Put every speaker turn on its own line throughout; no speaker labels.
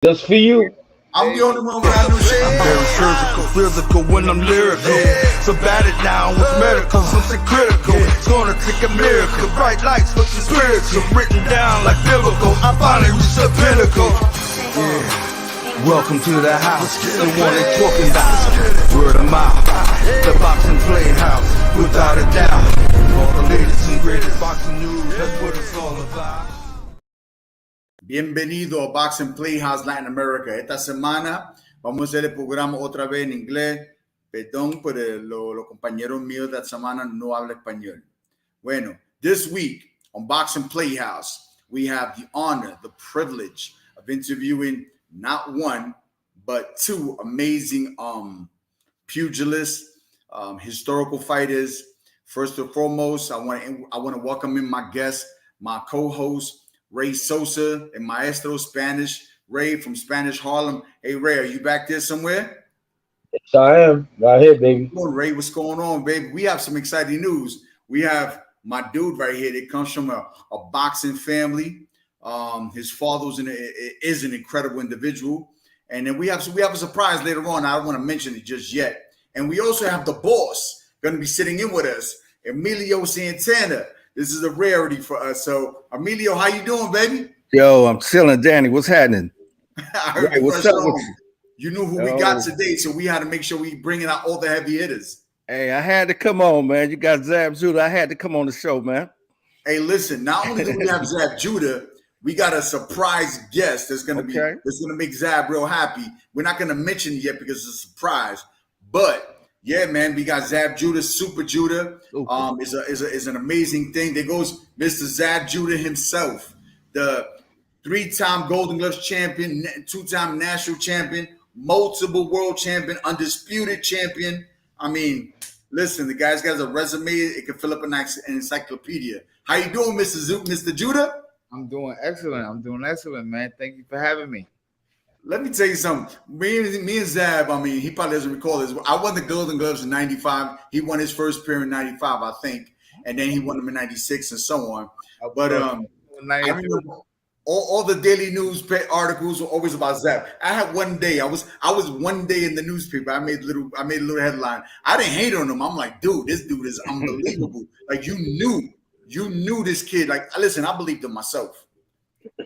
Just for you.
I'm the only one without no shit.
I'm very surgical, physical when I'm lyrical. So bad it down with medical, something critical. It's gonna take a miracle. Bright lights, but the spiritual written down like biblical. I finally reached the pinnacle. Yeah. Welcome to the house, the one they talking about. Word of mouth, the boxing PlayHouse, without a doubt. All the latest and greatest boxing news, that's what it's all about.
Bienvenido a Boxing PlayHouse Latin America. Esta semana vamos a hacer el programa otra vez en inglés. Perdón por los compañeros míos de esta semana no hablan español. Bueno, this week on Boxing PlayHouse, we have the honor, the privilege of interviewing not one, but two amazing pugilists, historical fighters. First and foremost, I want to welcome in my guest, my co-host, Ray Sosa, and Maestro Spanish. Ray from Spanish Harlem. Hey, Ray, are you back there somewhere?
Yes, I am. Right here, baby.
Come on, Ray, what's going on, baby? We have some exciting news. We have my dude right here that comes from a boxing family. His father is an incredible individual. And then we have a surprise later on. I don't want to mention it just yet. And we also have the boss going to be sitting in with us, Emilio Santana. This is a rarity for us. So, Emilio, how you doing, baby?
Yo, I'm chilling, Danny. What's happening?
Right, what's up with you? You knew who we got today, so we had to make sure we bringing out all the heavy hitters.
Hey, I had to come on, man. You got Zab Judah. I had to come on the show, man.
Hey, listen, not only do we have Zab Judah, we got a surprise guest that's gonna make Zab real happy. We're not gonna mention it yet because it's a surprise. But yeah, man, we got Zab Judah, Super Judah. Is an amazing thing. There goes Mr. Zab Judah himself, the 3-time Golden Gloves champion, 2-time national champion, multiple world champion, undisputed champion. I mean, listen, the guy's got a resume. It can fill up an encyclopedia. How you doing, Mr. Judah?
I'm doing excellent, man. Thank you for having me.
Let me tell you something. Me and Zab, I mean, he probably doesn't recall this. I won the Golden Gloves in 95. He won his first pair in 95, I think. And then he won them in 96 and so on. But I remember all the daily news articles were always about Zab. I had one day, I was one day in the newspaper. I made a little headline. I didn't hate on him. I'm like, dude, this dude is unbelievable. Like you knew this kid. Like, listen, I believed in myself.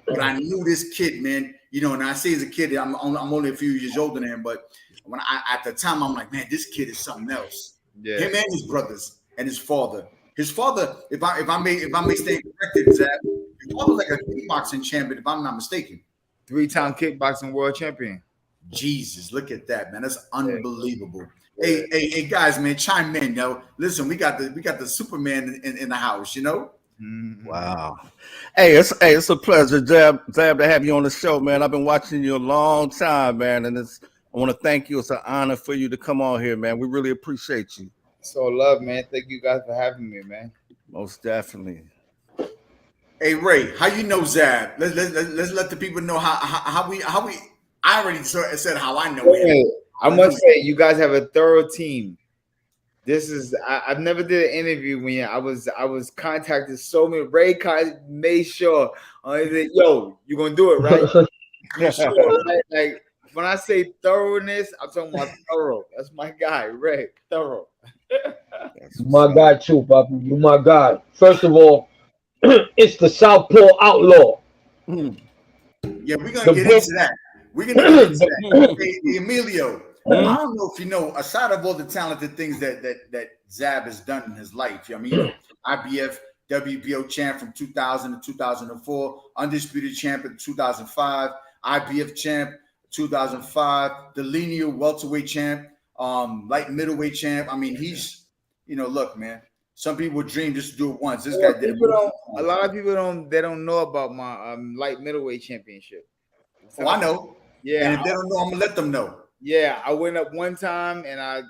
But I knew this kid, man. You know, and I say as a kid, I'm only a few years older than him, but when at the time, I'm like, man, this kid is something else. Yeah. Him and his brothers and his father. His father, if I may stay corrected, Zab, his father was like a kickboxing champion, if I'm not mistaken.
3-time kickboxing world champion.
Jesus, look at that, man. That's unbelievable. Yeah. Hey, guys, man, chime in, yo. Listen, we got the Superman in the house, you know.
Wow. Hey, it's a pleasure, Zab, to have you on the show, man. I've been watching you a long time, man, and I want to thank you. It's an honor for you to come on here, man. We really appreciate you.
So love, man. Thank you guys for having me, man.
Most definitely.
Hey, Ray, how you know Zab? Let's let the people know how we. I already said how I know him.
I must say, you guys have a thorough team. This is I've never did an interview when I was contacted so many. Ray made sure yo, you're gonna do it, right? Sure, right? Like when I say thoroughness, I'm talking about thorough. That's my guy, Ray. Thorough.
My guy too, Papa. You my guy. First of all, it's the Southpaw Outlaw.
Yeah, we're gonna get into that. Hey, Emilio. I don't know if you know, aside of all the talented things that Zab has done in his life, I mean, IBF, WBO champ from 2000 to 2004, undisputed champ in 2005, IBF champ 2005, the lineal welterweight champ, light middleweight champ. I mean, he's, look, man, some people dream just to do it once. This guy did it.
A lot of people don't know about my light middleweight championship.
Oh, I know.
Yeah.
And if they don't know, I'm gonna let them know.
Yeah, I went up one time and I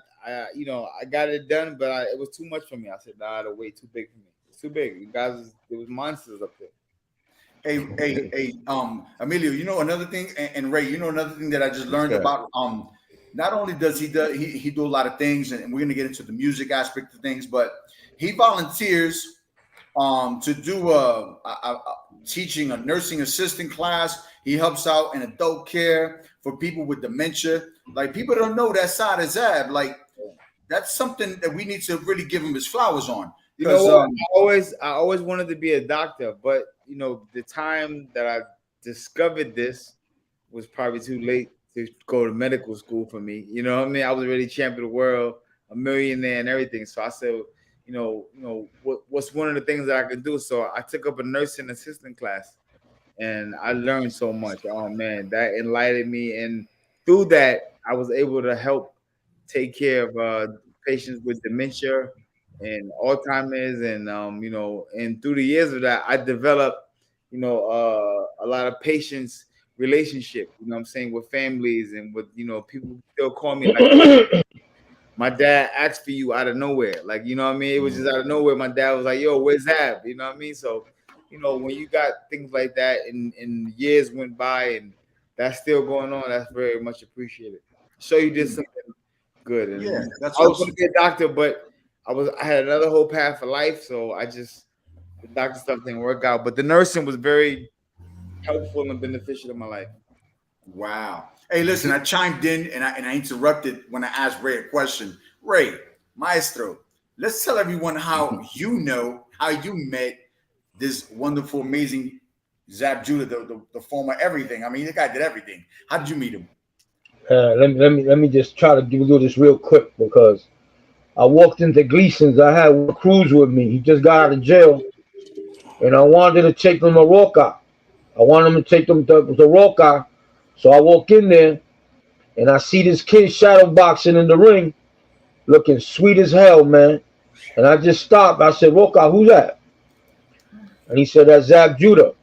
got it done, but it was too much for me. I said, nah, the weight too big for me. It's too big. You guys, there was monsters up there.
Hey, Emilio, you know another thing, and Ray, you know another thing that I just learned about. Not only does he do a lot of things, and we're gonna get into the music aspect of things, but he volunteers to do a teaching a nursing assistant class. He helps out in adult care for people with dementia. Like, people don't know that side of Zab. Like, that's something that we need to really give him his flowers on.
You know what? I always wanted to be a doctor, but you know, the time that I discovered this was probably too late to go to medical school for me. You know what I mean? I was already champion of the world, a millionaire, and everything. So I said, what's one of the things that I could do? So I took up a nursing assistant class, and I learned so much. Oh man, that enlightened me, and through that, I was able to help take care of patients with dementia and Alzheimer's, and and through the years of that, I developed, a lot of patients' relationship. You know what I'm saying, with families and with people still call me like my dad asked for you out of nowhere. Like, you know what I mean? It was just out of nowhere. My dad was like, yo, where's Zab? You know what I mean? So, when you got things like that and years went by and that's still going on, that's very much appreciated. So you did something good. And
yeah, that's
I was going to be a doctor, but I had another whole path for life. So the doctor stuff didn't work out. But the nursing was very helpful and beneficial in my life.
Wow. Hey, listen, I chimed in and I interrupted when I asked Ray a question. Ray, Maestro, let's tell everyone how you met this wonderful, amazing Zab Judah, the former everything. I mean, the guy did everything. How did you meet him?
Let me just try to give you this real quick, because I walked into Gleason's. I had one Cruz with me. He just got out of jail, and I wanted to take him to Roca. I wanted him to take him to Roca. So I walk in there, and I see this kid shadow boxing in the ring, looking sweet as hell, man. And I just stopped. I said, Roca, who's that? And he said, that's Zab Judah.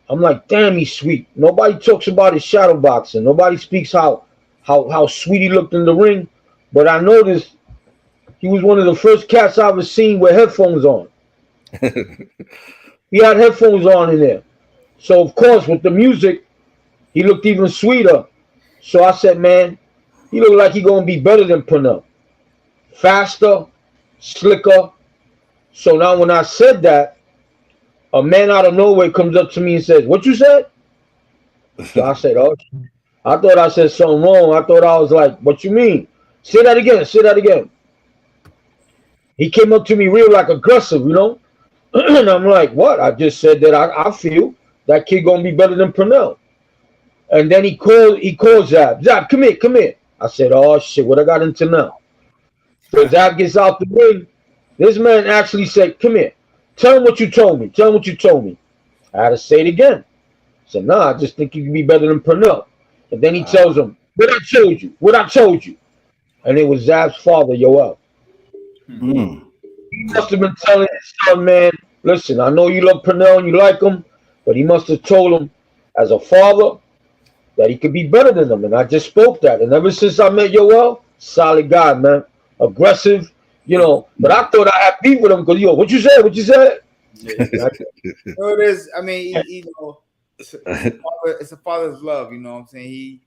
I'm like, damn, he's sweet. Nobody talks about his shadow boxing. Nobody speaks how sweet he looked in the ring. But I noticed he was one of the first cats I ever seen with headphones on. He had headphones on in there. So, of course, with the music, he looked even sweeter. So I said, man, he looked like he going to be better than Pernell. Faster, slicker. So now when I said that, a man out of nowhere comes up to me and says, what you said? So I said, oh, I thought I said something wrong. I thought I was like, what you mean? Say that again. Say that again. He came up to me real like aggressive, and I'm like, what? I just said that I feel that kid going to be better than Pernell. And then he called Zab. Zab, come here. I said, oh, shit, what I got into now? So Zab gets out the ring. This man actually said, come here. Tell him what you told me. I had to say it again. I said, nah, I just think you can be better than Pernell. And then he tells him, what I told you. And it was Zab's father, Yoel. He must have been telling his son, man, listen, I know you love Pernell and you like him, but he must have told him as a father that he could be better than him. And I just spoke that. And ever since I met Yoel, solid guy, man. Aggressive, But I thought I had beef with him because, what you said?
Yeah. So it is. I mean, it's a father's love. You know what I'm saying?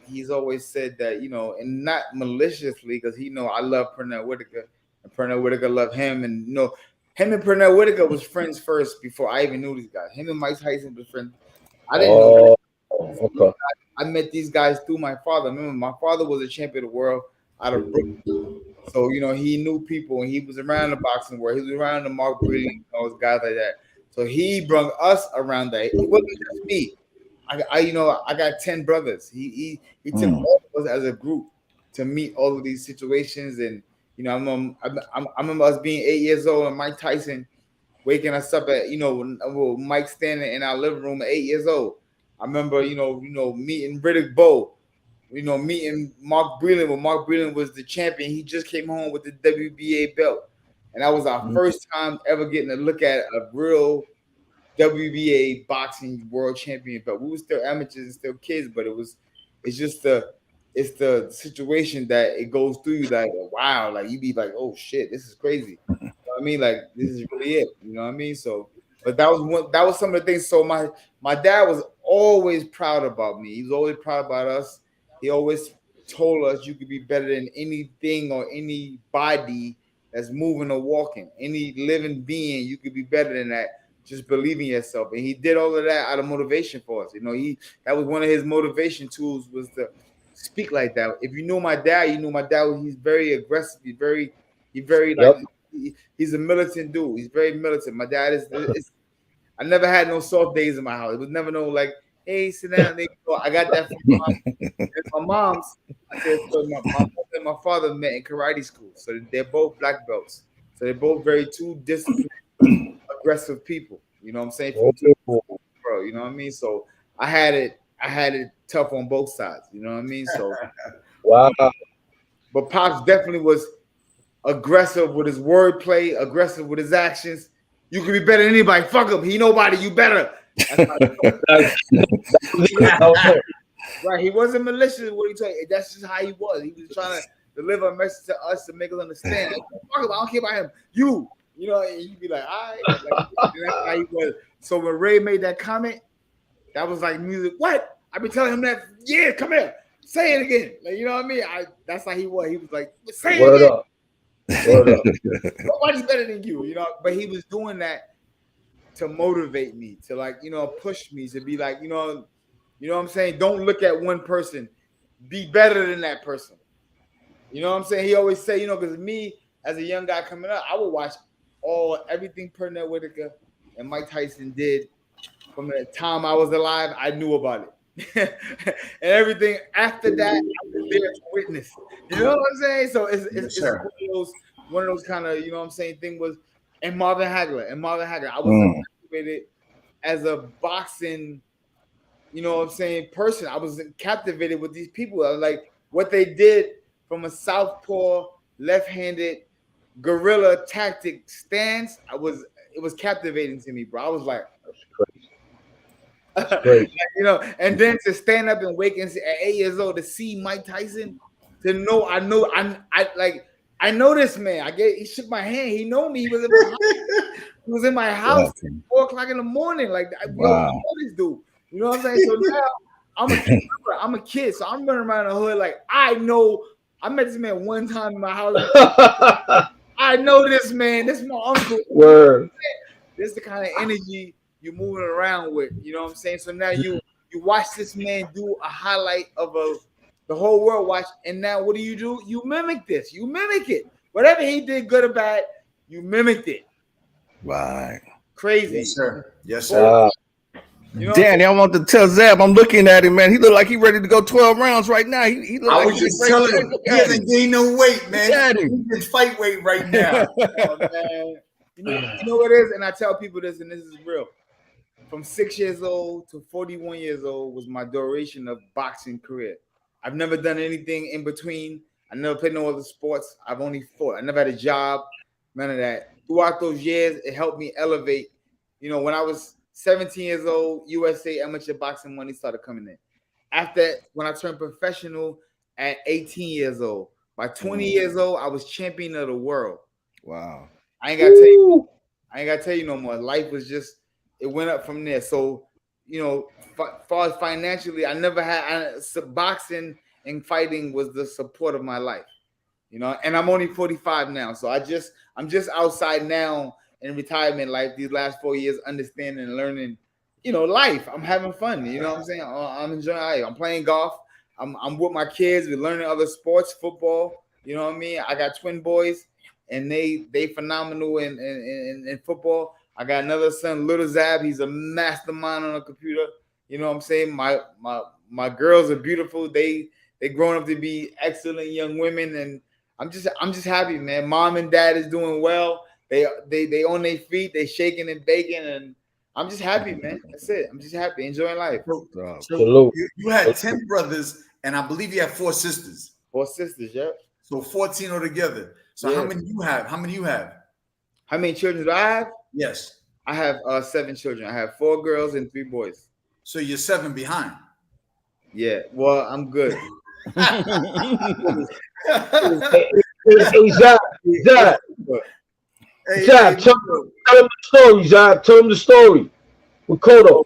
He's always said that, and not maliciously, because I love Pernell Whitaker, and Pernell Whitaker loved him, and him and Pernell Whitaker was friends first before I even knew these guys. Him and Mike Tyson was friends. I didn't know. Okay. I met these guys through my father. Remember, my father was a champion of the world out of Brooklyn. So, he knew people, and he was around the boxing world. He was around the Mark Breeding, those guys like that. So he brought us around that. It wasn't just me. I got 10 brothers. He took all of us as a group to meet all of these situations. And, I remember us being 8 years old and Mike Tyson waking us up at, Mike standing in our living room at 8 years old. I remember, meeting Riddick Bowe, meeting Mark Breland when Mark Breland was the champion. He just came home with the WBA belt. And that was our first time ever getting to look at a real WBA boxing world champion belt. We were still amateurs and still kids, but it's the situation that it goes through you like, wow, like you be like, oh shit, this is crazy. You know what I mean? Like, this is really it. You know what I mean? So, but that was some of the things. So my dad was always proud about me. He was always proud about us. He always told us you could be better than anything or anybody that's moving or walking. Any living being, you could be better than that. just believe in yourself. And he did all of that out of motivation for us. You know, that was one of his motivation tools, was to speak like that. If you knew my dad, he's very aggressive. He's very like, he's a militant dude. He's very militant. My dad is I never had no soft days in my house. It was never no like, hey, sit down. I got that from my mom's. I said, so my mom and my father met in karate school. So they're both black belts. So they're both very two disciplined, aggressive people. You know what I'm saying? Bro, you know what I mean? So I had it tough on both sides. You know what I mean? So
wow.
But Pops definitely was aggressive with his wordplay, aggressive with his actions. You can be better than anybody. Fuck him. He nobody. You better. Right. He wasn't malicious. What he told you. That's just how he was. He was trying to deliver a message to us to make us understand. Like, fuck him. I don't care about him. You know, and you'd be like, all right. Like, that's how he was. So when Ray made that comment, that was like music. What? I've been telling him that. Yeah, come here. Say it again. Like, you know what I mean? That's how he was. He was like, say it again. Nobody's better than you, you know. But he was doing that to motivate me, to like, you know, push me to be like, you know what I'm saying? Don't look at one person, be better than that person. You know what I'm saying? He always say, you know, because me as a young guy coming up, I would watch everything Pernell Whitaker and Mike Tyson did from the time I was alive. I knew about it. And everything after that, I was there to witness. You know what I'm saying? So it's one of those kind of, you know what I'm saying, thing was, and Marvin Hagler. I was captivated as a boxing, you know what I'm saying, person. I was captivated with these people. I was like, what they did from a southpaw, left-handed, guerrilla tactic stance, it was captivating to me, bro. I was like, that's crazy. You know, and then to stand up and wake and at 8 years old to see Mike Tyson, to know, I know this man. He shook my hand. He know me. He was in my house. He was in my house at 4 o'clock in the morning. Like, wow. I know this dude. You know what I'm saying? So now I'm a kid, so I'm running around the hood like, I know. I met this man one time in my house. I know this man. This is my uncle.
Word.
This is the kind of energy you're moving around with. You know what I'm saying? So now you watch this man do a highlight of the whole world watch, and now what do? You mimic this. You mimic it. Whatever he did, good or bad, you mimicked it.
Right.
Crazy.
Yes, sir. Yes, sir.
You know, Danny, I want to tell Zab, I'm looking at him, man. He look like he ready to go 12 rounds right now. He look
I
like
was just telling him, he hasn't gained no weight, man. He's in fight weight right now.
Oh, man. You know what it is? And I tell people this, and this is real. From 6 years old to 41 years old was my duration of boxing career. I've never done anything in between. I never played no other sports. I've only fought. I never had a job, none of that. Throughout those years, it helped me elevate. You know, when I was 17 years old, USA amateur boxing money started coming in. After, when I turned professional at 18 years old, by 20 years old, I was champion of the world.
Wow.
I ain't gotta tell you no more. Life was just, it went up from there. So, you know, far as financially, I never had boxing and fighting was the support of my life. You know, and I'm only 45 now. So I'm just outside now in retirement life these last 4 years, understanding and learning, you know, life. I'm having fun. You know what I'm saying? I'm enjoying life. I'm playing golf. I'm with my kids. We're learning other sports, football. You know what I mean? I got twin boys, and they phenomenal in football. I got another son, little Zab. He's a mastermind on a computer. You know what I'm saying? My girls are beautiful. They grown up to be excellent young women, and I'm just happy, man. Mom and dad is doing well. They on their feet. They shaking and baking, and I'm just happy, man. That's it. I'm just happy, enjoying life.
So you had 10 brothers, and I believe you have 4 sisters.
4 sisters, yeah.
So 14 altogether. So yeah. How many you have? How many
children do I have?
Yes.
I have 7 children. I have 4 girls and 3 boys.
So you're 7 behind.
Yeah. Well, I'm good.
Hey, Zab, tell him the story, Zab. Tell him the story with Cotto.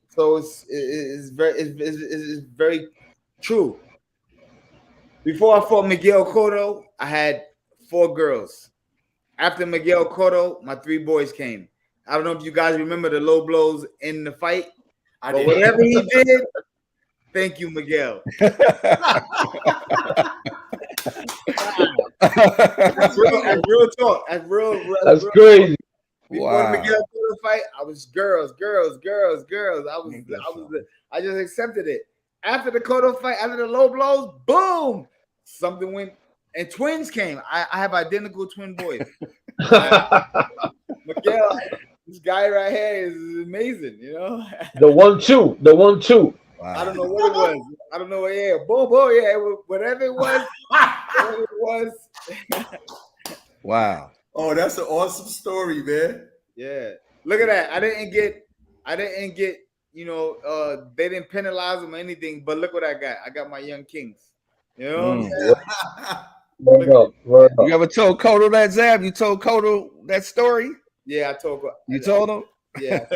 So it's very true. Before I fought Miguel Cotto, I had 4 girls. After Miguel Cotto, my 3 boys came. I don't know if you guys remember the low blows in the fight.
I
But
did.
whatever he did, thank you, Miguel. That's real talk. That's
That's
real
crazy.
talk. Before Miguel did the fight, I was girls. I just accepted it. After the Cotto fight, after the low blows, boom, something went, and twins came. I have identical twin boys. Miguel, this guy right here is amazing, you know.
The 1-2.
Wow.
I don't know what it was. I don't know. Yeah, boom, yeah, whatever it was. Whatever it was.
Wow.
Oh, that's an awesome story, man.
Yeah, look at that. I didn't get. You know, they didn't penalize him or anything. But look what I got. I got my young kings. You know.
Word up.
You ever told Cotto that, Zab? You told Cotto that story?
Yeah, I told.
You told him?
Yeah.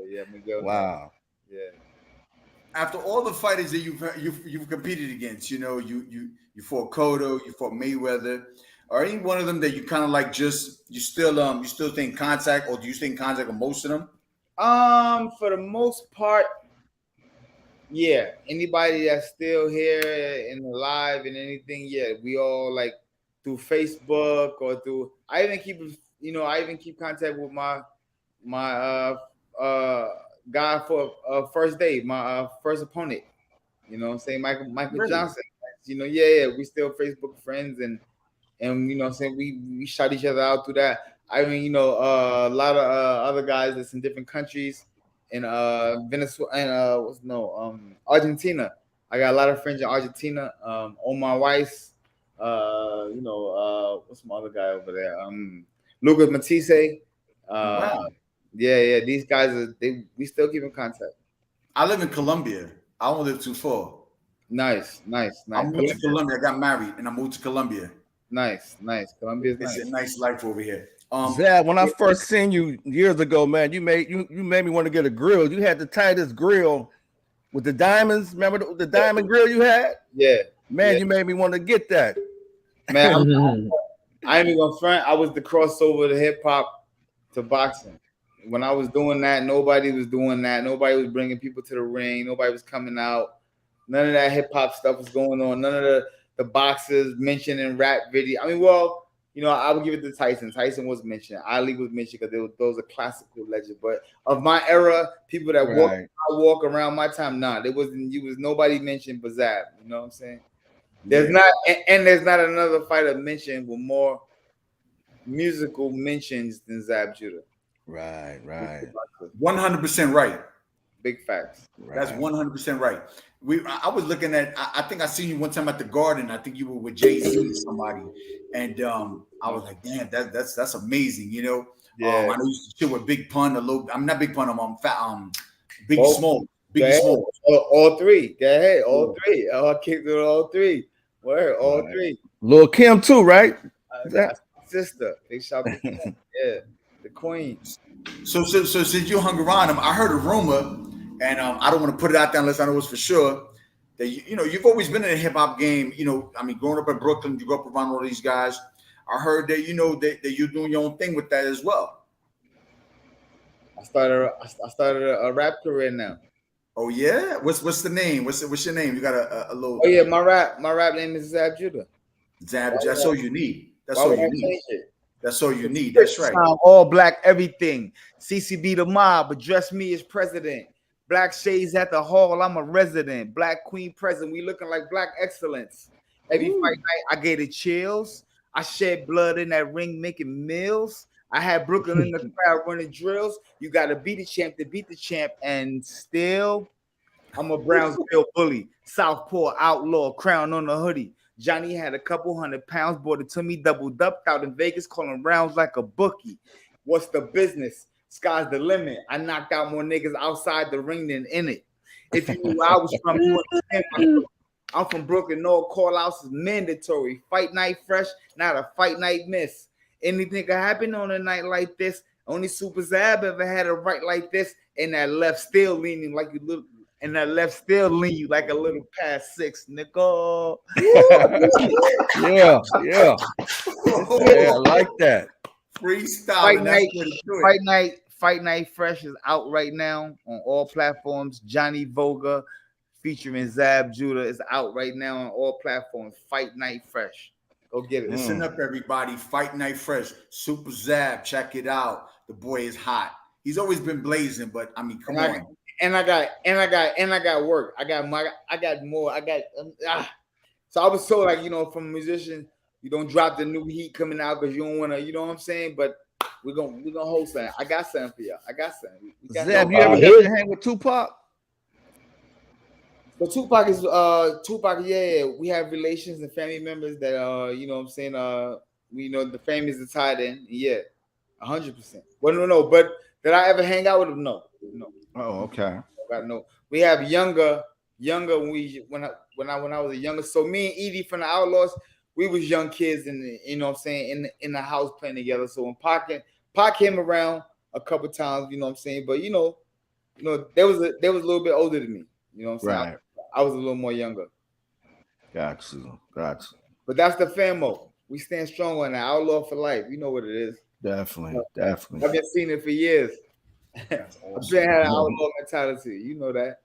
Yeah, Miguel.
Wow.
Yeah.
After all the fighters that you've competed against, you know, you fought Cotto, you fought Mayweather. Are any one of them that you kind of like you still stay in contact, or do you stay in contact with most of them?
For the most part, yeah. Anybody that's still here and alive and anything, yeah, we all like through Facebook or through. I even keep contact with my guy for first day, my first opponent. You know what I'm saying? Michael really? Johnson. You know, yeah, we still Facebook friends and you know what I'm saying, we shot each other out through that. I mean, you know, a lot of other guys that's in different countries in Venezuela and Argentina. I got a lot of friends in Argentina. On my wife's you know, what's my other guy over there? Lucas Matisse.
Wow.
Yeah, these guys we still keep in contact.
I live in Colombia. I don't live too far.
Nice.
I moved to Colombia. I got married and I moved to Colombia.
Nice. Colombia's nice.
It's a nice life over here.
Zab, when I first seen you years ago, man, you made me want to get a grill. You had the tightest grill with the diamonds. Remember the diamond grill you had?
Yeah.
Man,
yeah.
You made me want to get that.
Man, I ain't even gonna front. I was the crossover to hip hop to boxing. When I was doing that, nobody was doing that. Nobody was bringing people to the ring. Nobody was coming out. None of that hip hop stuff was going on. None of the boxers mentioned in rap video. I mean, well, you know, I would give it to Tyson. Tyson was mentioned. Ali was mentioned because those are classical legends. But of my era, people that walk around my time, there wasn't. You was nobody mentioned but Zab. You know what I'm saying? There's not another fighter mentioned with more musical mentions than Zab Judah.
Right.
100% right.
Big facts.
Right.
That's 100% right. I was looking at. I think I seen you one time at the Garden. I think you were with Jay-Z or somebody, and I was like, damn, that's amazing. You know,
yeah.
I know you used to chill with Big Pun a little. I'm not Big Pun. I'm fat. Biggie Small. Biggie Small.
All three. Go ahead. All three. I kicked it all three. Word. All three.
Lil' Kim too, right?
That's my sister. Big shout out. Yeah. The queen.
So since you hung around him, I heard a rumor, and I don't want to put it out there unless I know it's for sure, that you know you've always been in the hip hop game. You know, I mean, growing up in Brooklyn, you grew up around all these guys. I heard that you know that you're doing your own thing with that as well.
I started a rap career now.
Oh yeah, what's the name? What's your name? You got a little.
Oh yeah, my rap name is Zab Judah.
Zab. That's all you need. That's all you need. That's all you need. That's right.
All black, everything. CCB the mob, address me as president. Black shades at the hall, I'm a resident. Black queen present, we looking like black excellence. Every fight night, I get the chills. I shed blood in that ring making meals. I had Brooklyn in the crowd running drills. You got to be the champ to beat the champ. And still, I'm a Brownsville bully. Southpaw outlaw, crown on the hoodie. Johnny had a couple 100 pounds, brought it to me, doubled up out in Vegas, calling rounds like a bookie. What's the business? Sky's the limit. I knocked out more niggas outside the ring than in it. If you knew where I was from, you understand. I'm from Brooklyn. No call outs is mandatory. Fight night fresh, not a fight night miss. Anything can happen on a night like this. Only Super Zab ever had a right like this, and that left still leaning like a little. And that left still lean you like a little past 6, nigga.
Yeah, I like that.
Freestyle.
Fight Night Fresh is out right now on all platforms. Johnny Voga featuring Zab Judah is out right now on all platforms. Fight Night Fresh. Go get it.
Listen up, everybody. Fight Night Fresh. Super Zab. Check it out. The boy is hot. He's always been blazing, but I mean, come on.
And I got work. So I was told, like, you know, from a musician, you don't drop the new heat coming out because you don't want to, you know what I'm saying? But we're gonna hold something. I got something for y'all.
Zab, you ever got to hang with Tupac?
So Tupac is yeah. We have relations and family members that you know what I'm saying, we know the family is tied in. Yeah, 100%. Well, no, but did I ever hang out with him? No.
Oh, okay.
No. We have younger when I was a younger. So me and Edie from the Outlaws, we was young kids in the, you know what I'm saying, in the house playing together. So when Pac came around a couple times, you know what I'm saying, but you know, they was a little bit older than me. You know what I'm saying?
Right.
I was a little more younger.
Gotcha.
But that's the famo. We stand strong on that. Outlaw for life. You know what it is. Definitely. I've been seeing it for years.
Awesome.
I've been had an outlaw mentality. You know that.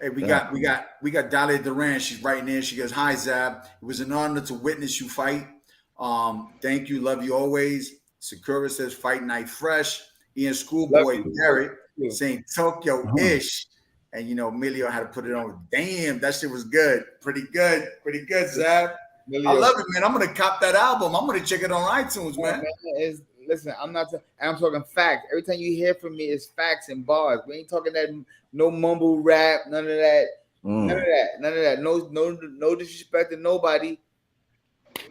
Hey, we got Dahlia Duran. She's writing in. She goes, "Hi Zab. It was an honor to witness you fight. Thank you. Love you always." Sakura says, "Fight Night Fresh." Ian Schoolboy Garrett saying Tokyo ish. And you know, Emilio had to put it on. Damn, that shit was good. Pretty good, Zab. I love it, man. I'm gonna cop that album. I'm gonna check it on iTunes, man.
Listen, I'm talking facts. Every time you hear from me, it's facts and bars. We ain't talking that no mumble rap, none of that. None of that. No disrespect to nobody.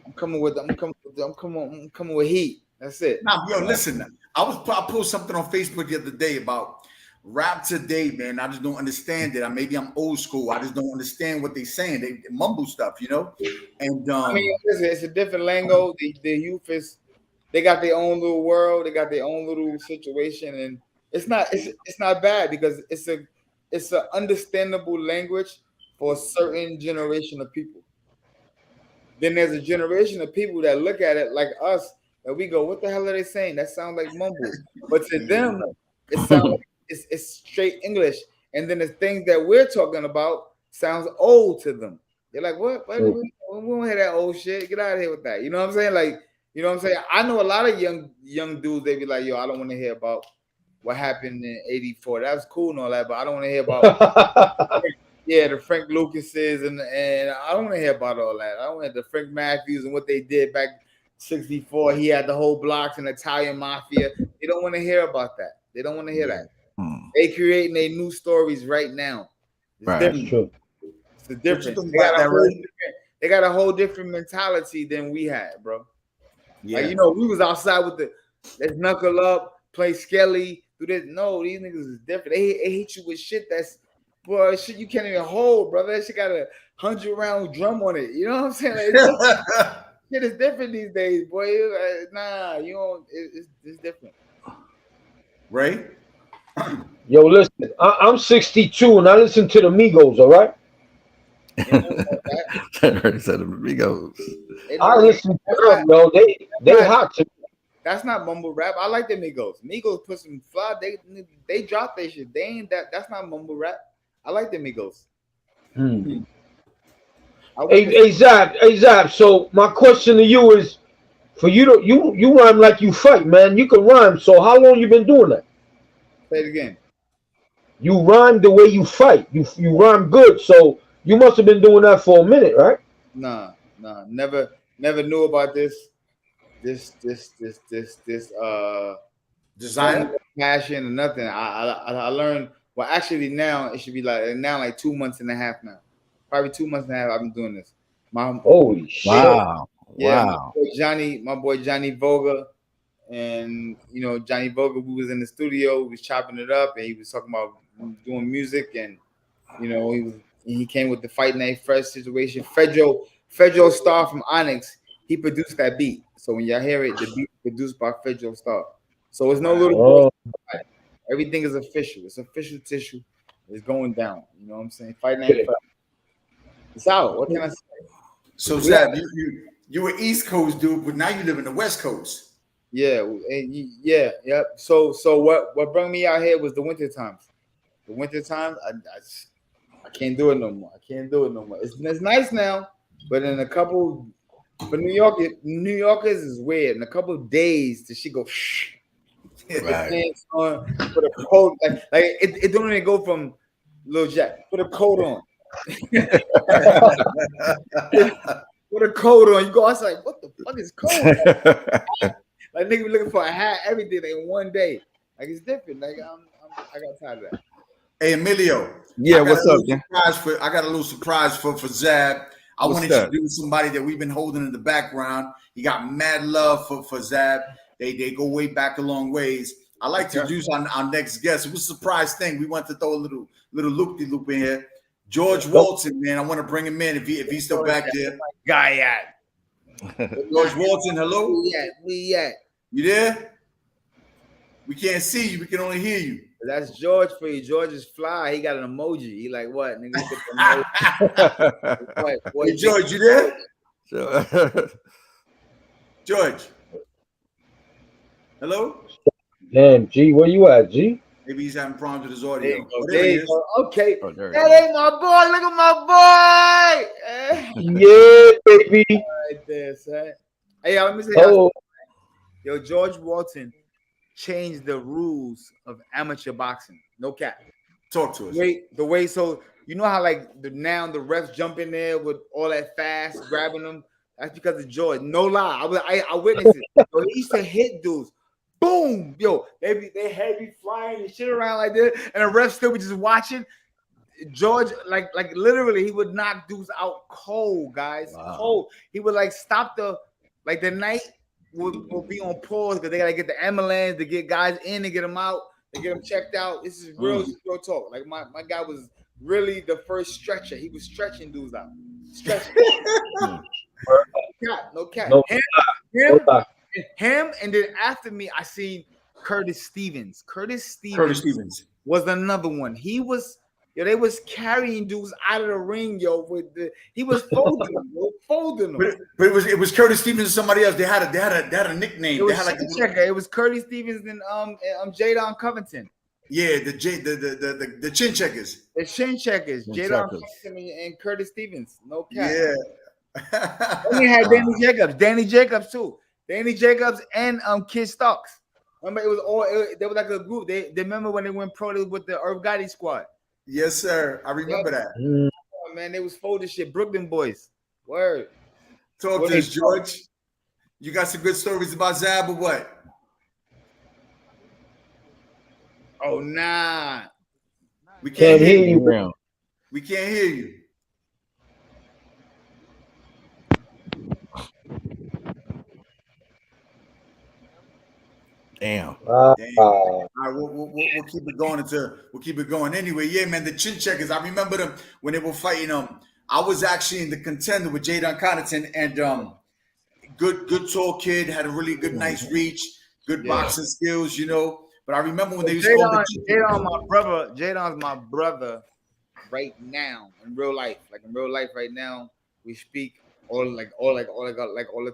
I'm coming with heat. That's it.
Nah, yo, listen. I posted something on Facebook the other day about rap today, man. I just don't understand it. Maybe I'm old school. I just don't understand what they're saying. They mumble stuff, you know. And
I mean, listen, it's a different lingo. The youth they got their own little world. They got their own little situation, and it's not bad because it's an understandable language for a certain generation of people. Then there's a generation of people that look at it like us, and we go, "What the hell are they saying? That sounds like mumble." But to them, it sounds like it's straight English. And then the things that we're talking about sounds old to them. They're like, "What? We don't hear that old shit. Get out of here with that." You know what I'm saying? Like, you know what I'm saying? I know a lot of young dudes. They be like, "Yo, I don't want to hear about what happened in '84. That was cool and all that, but I don't want to hear about the Frank Lucases and I don't want to hear about all that. I don't want to hear the Frank Matthews and what they did back '64. He had the whole blocks and Italian mafia. They don't want to hear about that. They don't want to hear that. They creating their new stories right now. It's different. True. It's a difference. They got a whole different mentality than we had, bro. Yeah. Like, you know, we was outside with let's knuckle up, play Skelly, do this. No, these niggas is different. They hit you with shit that's, boy, shit you can't even hold, brother. That shit got a 100-round drum on it. You know what I'm saying? Like, shit is different these days, boy. Nah, you don't. It's different.
Right?
Yo, listen, I'm 62 and I listen to the Migos, all right?
Said the Migos.
I listen to them, yo. They hot to me.
That's not mumble rap. I like the Migos. Migos put some fly. They drop their shit. They ain't that. That's not mumble rap. I like the Migos.
Hey Zab. So my question to you is, for you to you rhyme like you fight, man. You can rhyme. So how long you been doing that?
Say it again.
You rhyme the way you fight. You rhyme good. So you must have been doing that for a minute, right?
Nah. Never knew about this design passion or nothing. I learned. Well, actually now it should be like 2 months and a half now. Probably 2 months and a half I've been doing this.
Holy shit.
Wow.
My boy Johnny Voga. And you know, Johnny Voga, we was in the studio, we was chopping it up, and he was talking about doing music, and you know, he came with the Fight Night Fresh situation. Fedro Star from Onyx, he produced that beat. So when y'all hear it, the beat produced by Fedro Star. So it's no little everything is official. It's official tissue. It's going down. You know what I'm saying? Fight Night Fresh. It's out. What can I say?
So Zab, you were East Coast dude, but now you live in the West Coast.
Yeah, yep. So what brought me out here was the winter times. The winter times, I can't do it no more. It's nice now, but in a couple for New Yorkers is weird. In a couple of days, the shit go.
Right.
Put a coat like it don't even go from Lil Jack. Put a coat on. Put a coat on. You go outside. What the fuck is cold? Like nigga be looking for a hat, everything in one day. Like it's different. Like I got tired of that.
Hey Emilio.
Yeah, what's up?
I got a little surprise for Zab. I want to introduce somebody that we've been holding in the background. He got mad love for Zab. They go way back a long ways. I like to introduce our next guest. It was a surprise thing. We want to throw a little loop-de-loop in here. George Walton, man. I want to bring him in if he's still back there.
Guy at
George Walton, hello.
We at.
You there? We can't see you. We can only hear you.
That's George for you. George is fly. He got an emoji. He like what? Nigga,
hey, George, you there? George. Hello?
Damn, G, where you at, G?
Maybe he's having problems with his audio.
There you go. Okay. That ain't my boy. Look at my boy.
Yeah, baby.
Right there, son. Hey, let me say yo, George Walton changed the rules of amateur boxing. No cap.
Talk to us.
The way so you know how like now the refs jump in there with all that fast grabbing them. That's because of George. No lie. I witnessed it. So he used to hit dudes. Boom, yo, they head be flying and shit around like this, and the refs still be just watching. George, like literally, he would knock dudes out cold, guys. Wow. Cold. He would like stop the night would be on pause because they gotta get the ambulance to get guys in and get them out, to get them checked out. This is real talk. Like my guy was really the first stretcher. He was stretching dudes out. Stretching. No cap. Him, and then after me, I seen Curtis Stevens. Curtis Stevens was another one. He was, they was carrying dudes out of the ring, he was folding them,
But it was Curtis Stevens and somebody else. They had a nickname.
It was Curtis Stevens and Jadon Covington.
Yeah, the chin checkers.
The chin checkers. Jadon Covington and Curtis Stevens. No cap.
Yeah.
And they had Danny Jacobs too. Danny Jacobs and Kid Starks. Remember, it was all they were like a group. They remember when they went pro with the Irv Gotti squad.
Yes, sir. I remember that.
Oh, man, they was folded shit. Brooklyn boys. Word.
Talk to us, George. You got some good stories about Zab or what?
Oh nah.
We can't hear you, bro. We can't hear you.
Damn.
All right, we'll keep it going we'll keep it going anyway. Yeah, man, the chin checkers. I remember them when they were fighting. I was actually in the contender with Jadon Connaughton, and good tall kid, had a really good, nice reach, good boxing skills, But I remember when they used to
Jadon's my brother right now in real life. Like in real life right now, we speak all the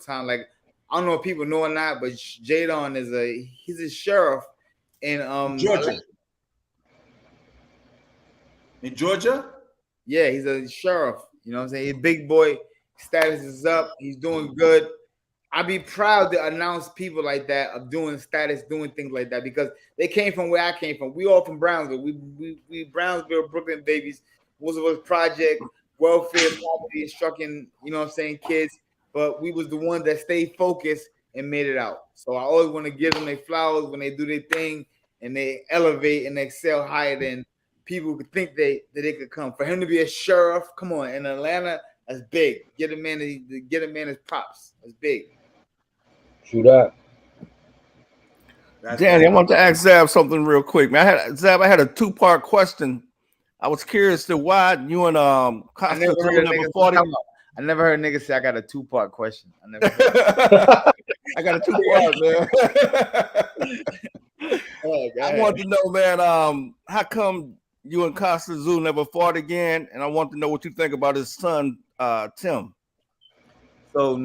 time. Like I don't know if people know or not, but Jadon he's a sheriff in
Georgia. In Georgia?
Yeah, he's a sheriff. You know what I'm saying? He's big boy. Status is up. He's doing good. I'd be proud to announce people like that of doing status, doing things like that, because they came from where I came from. We all from Brownsville. We Brownsville, Brooklyn babies. Most of us project, welfare, poverty, instructing, kids. But we was the ones that stayed focused and made it out. So I always want to give them their flowers when they do their thing and they elevate and excel higher than people could think that they could come. For him to be a sheriff, come on, in Atlanta, that's big. Get a man his props. That's big.
True that.
Danny, I want to ask Zab something real quick, man. I had a 2-part question. I was curious to why you and
I never heard niggas say I got a 2-part question. I
got a 2-part, man. I want to know, man, how come you and Costa Zoo never fought again? And I want to know what you think about his son, Tim.
So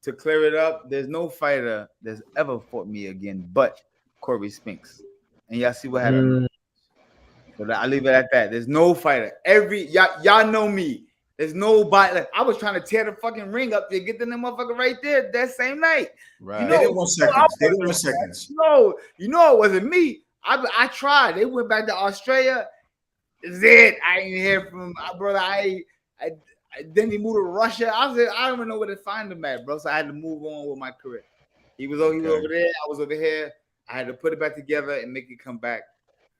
to clear it up, there's no fighter that's ever fought me again but Corey Spinks. And y'all see what happened. So I leave it at that. There's no fighter. Y'all know me. There's nobody. Like, I was trying to tear the fucking ring up to get the motherfucker right there that same night.
Right.
You
They
know,
didn't want seconds. They didn't want seconds.
you know it wasn't me. I tried. They went back to Australia. Is it? I ain't hear from my brother. Then he moved to Russia. I don't even know where to find him at, bro. So I had to move on with my career. He was over there. I was over here. I had to put it back together and make it come back.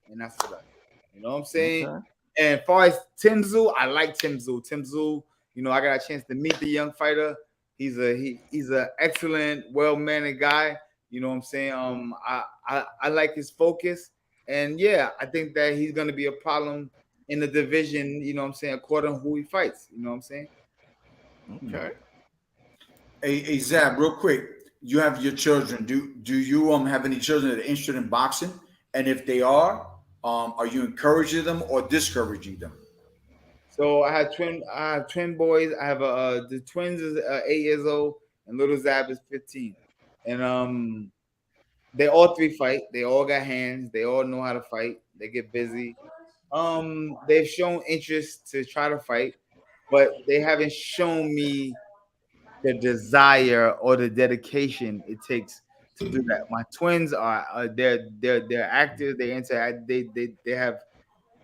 And that's what I did. You know what I'm saying? Okay. And as far as Tim Tszyu, I like Tim Tszyu. Tim Tszyu, you know, I got a chance to meet the young fighter. He's an excellent, well-mannered guy. You know what I'm saying? I like his focus. And yeah, I think that he's gonna be a problem in the division, you know what I'm saying, according to who he fights. You know what I'm saying?
Okay.
Hey, Zab, real quick. You have your children. Do you have any children that are interested in boxing? And if they are you encouraging them or discouraging them?
So I have twin boys. I have the twins is 8 years old and little Zab is 15. And they all three fight. They all got hands. They all know how to fight. They get busy. They've shown interest to try to fight, but they haven't shown me the desire or the dedication it takes to do that. My twins are they're actors. They have,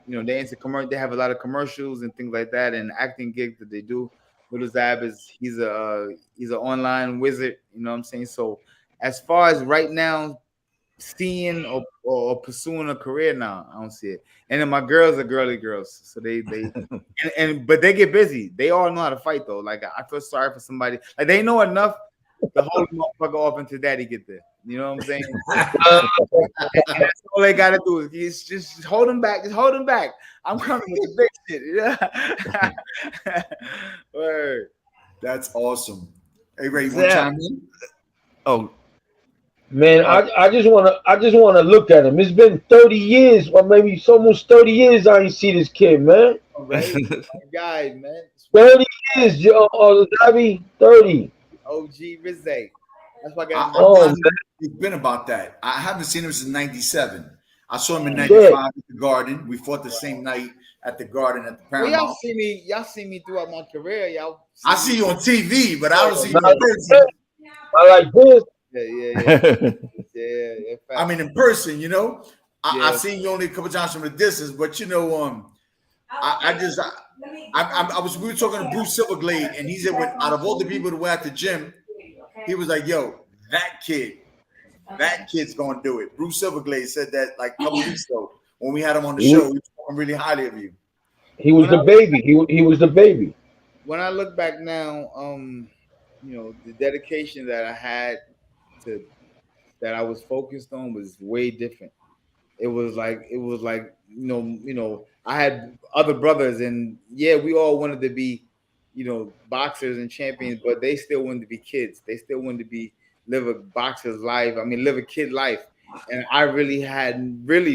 you know, they have a lot of commercials and things like that, and acting gigs that they do. Little Zab he's an online wizard, you know what I'm saying? So as far as right now, seeing or pursuing a career now, I don't see it. And then my girls are girly girls, so they but they get busy. They all know how to fight though. Like I feel sorry for somebody. Like they know enough to hold the motherfucker off until daddy get there. You know what I'm saying? And that's all they gotta do is just hold him back. Just hold him back. I'm coming with the big shit. Yeah. Word.
That's awesome. Hey Ray, you want to chime in?
Oh.
Man, I just wanna look at him. It's been 30 years, or maybe it's almost 30 years I ain't see this kid, man.
All right. My guy, man.
30 years, yo, Zabby, 30.
OG Rizze. That's why I got
it's been about that. I haven't seen him since 97. I saw him in 95 at the Garden. We fought the same night at the Garden at the Paramount.
Well, y'all see me throughout my career.
I see you on TV, but I don't see you in person.
I like this.
Yeah.
I mean, in person, you know, I've seen you only a couple times from a distance, but you know, we were talking to Bruce Silverglade, and he said, out of all the people that were at the gym, he was like, "Yo, that kid's gonna do it." Bruce Silverglade said that like a couple weeks ago when we had him on the show. He was talking really highly of you.
He was the baby. He was the baby.
When I look back now, you know, the dedication that I had that I was focused on was way different. It was like you know, I had other brothers, and yeah, we all wanted to be, you know, boxers and champions, but they still wanted to be kids. They still wanted to live a boxer's life. I mean, live a kid life. And I really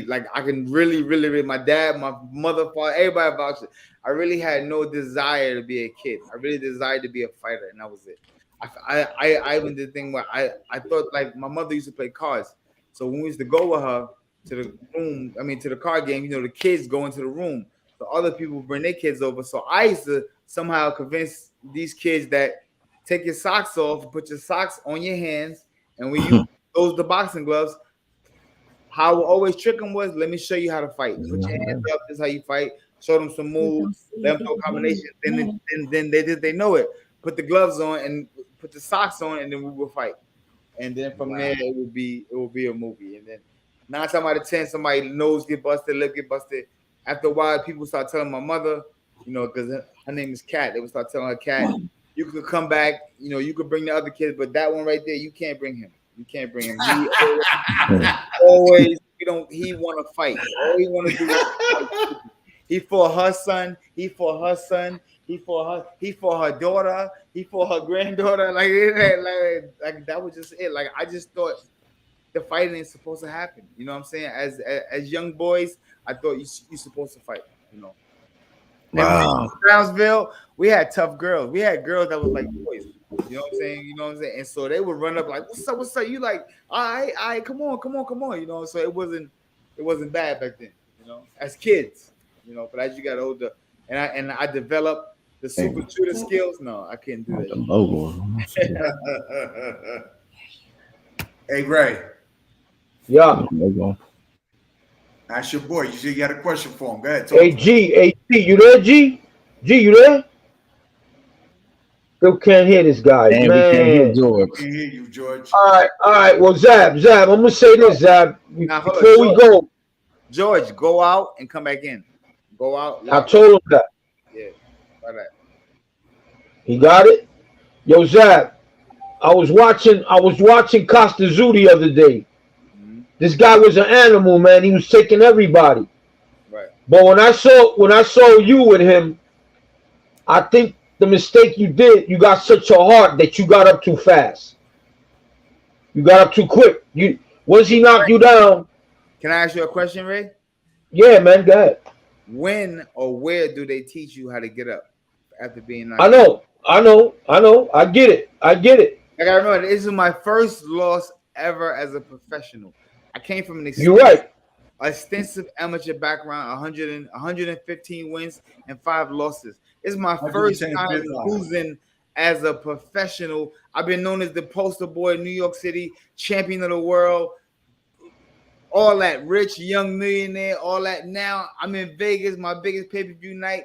like I can really my dad, my mother, father, everybody boxer. I really had no desire to be a kid. I really desired to be a fighter, and that was it. I even did the thing where I thought, like, my mother used to play cards. So when we used to go with her to the room, to the card game, you know, the kids go into the room. So other people bring their kids over. So I used to somehow convince these kids that take your socks off, put your socks on your hands, and when you use the boxing gloves, how I would always trick them was, let me show you how to fight. Put your hands up, this is how you fight. Show them some moves, let them throw combinations. Then they know it. Put the gloves on and put the socks on, and then we will fight. And then from there, it will be a movie. And then 9 times out of 10, somebody nose get busted, lip get busted. After a while, people start telling my mother, you know, because her name is Kat. They would start telling her, Kat, you could come back, you know, you could bring the other kids, but that one right there, you can't bring him. You can't bring him. He always he want to fight. All he want to do is fight. He fought her son. He fought her son. He fought her daughter. He fought her granddaughter. Like that was just it. Like I just thought the fighting is supposed to happen. You know what I'm saying? As young boys, I thought you're supposed to fight. You know.
Wow.
In Brownsville, we had tough girls. We had girls that was like boys. You know what I'm saying? You know what I'm saying? And so they would run up like, "What's up? What's up?" You like, "All right, come on." You know, so it wasn't bad back then. You know, as kids. You know, but as you got older, and I developed the super shooter skills. No, I can't do that.
Logo.
Hey, Ray.
Yeah.
That's your boy. You said you got a question for him. Go ahead.
Hey, G, you there, G? G, you there? Still can't hear this guy,
Man,
man.
we can't hear George.
We can hear you, George.
All right. Well, Zab, I'm gonna say this, Zab.
Now, hold on,
Before we go,
George, go out and come back in. Go out.
I told him that.
Yeah, right.
He got it. Yo, Zab, I was watching Costa Zoo the other day.
Mm-hmm.
This guy was an animal, man. He was taking everybody.
Right.
But when I saw you with him, I think the mistake you did, you got such a heart that you got up too fast. You got up too quick. Once he knocked you down.
Can I ask you a question, Ray?
Yeah, man, go ahead.
When or where do they teach you how to get up after being knocked
I know. I get it.
I gotta remember, this is my first loss ever as a professional. I came from an extensive amateur background, 115 wins and 5 losses. It's my first time losing as a professional. I've been known as the poster boy in New York City, champion of the world, all that, rich young millionaire, all that. Now I'm in Vegas, my biggest pay-per-view night.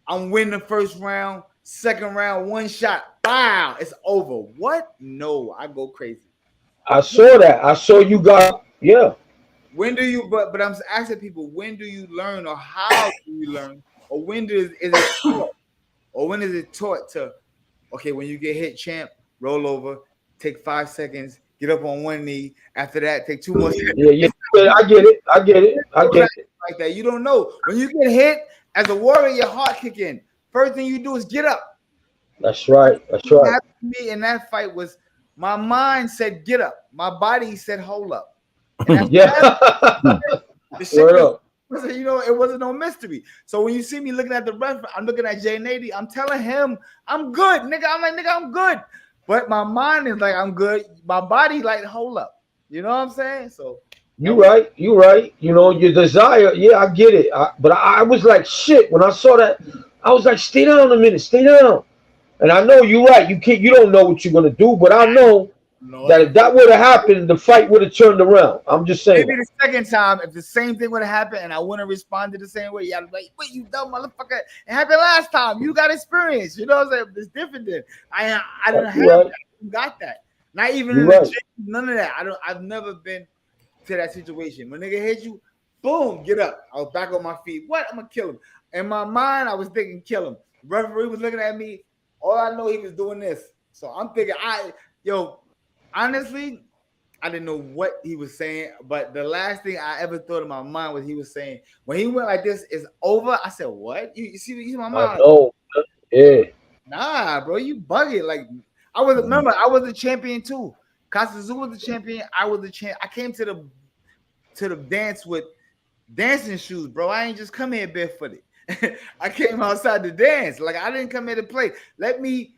I'm winning the first round, second round, one shot. Wow, it's over. What? No, I go crazy.
I saw that. I saw you got, yeah.
When do you, but I'm asking people, when do you learn or how do you learn? Or when is it taught? Or when is it taught to, okay, when you get hit, champ, roll over, take 5 seconds, get up on one knee. After that, take 2 more seconds.
Yeah, I get it.
Like that. You don't know. When you get hit, as a warrior, your heart kick in. First thing you do is get up.
That's right.
What happened to me in that fight was my mind said get up. My body said hold up.
Yeah.
The shit was, you know, it wasn't no mystery. So when you see me looking at the ref, I'm looking at Jay Nady. I'm telling him I'm good, nigga. I'm like, nigga, I'm good. But my mind is like, I'm good. My body like, hold up. You know what I'm saying? So
you right. You know, your desire. Yeah, I get it. But I was like, shit. When I saw that, I was like, stay down a minute. Stay down. And I know you're right. You don't know what you're gonna do, but I know that if that would have happened, the fight would have turned around. I'm just saying.
Maybe the second time, if the same thing would have happened and I wouldn't have responded the same way, y'all like, wait, you dumb motherfucker. It happened last time. You got experience. You know what I'm saying? It's different then. I didn't have that. You got that. Not even in the gym, none of that. I've never been to that situation. When nigga hit you, boom, get up. I was back on my feet. What? I'm gonna kill him. In my mind, I was thinking kill him. The referee was looking at me. All I know, he was doing this. So I'm thinking, honestly, I didn't know what he was saying, but the last thing I ever thought in my mind was he was saying, when he went like this, it's over. I said, what? You see my mind?
Oh, yeah.
Nah, bro, you bugging. Like, I was a champion too. Costa Zoo was the champion. I was the champ. I came to the dance with dancing shoes, bro. I ain't just come here barefooted. I came outside to dance. Like, I didn't come here to play. Let me,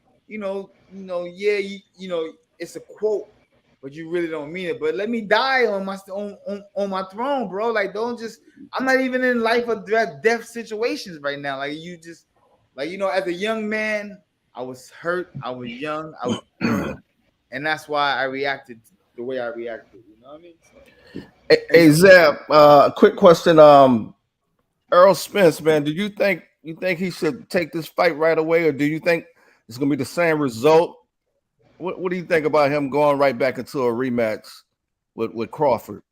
it's a quote, but you really don't mean it. But let me die on my throne, bro. Like, don't just. I'm not even in life or death situations right now. Like, you just, as a young man, I was hurt. I was young. And that's why I reacted the way I reacted. You know what I mean? So.
Hey Zab, quick question. Earl Spence, man, do you think he should take this fight right away, or do you think it's gonna be the same result? What do you think about him going right back into a rematch with Crawford?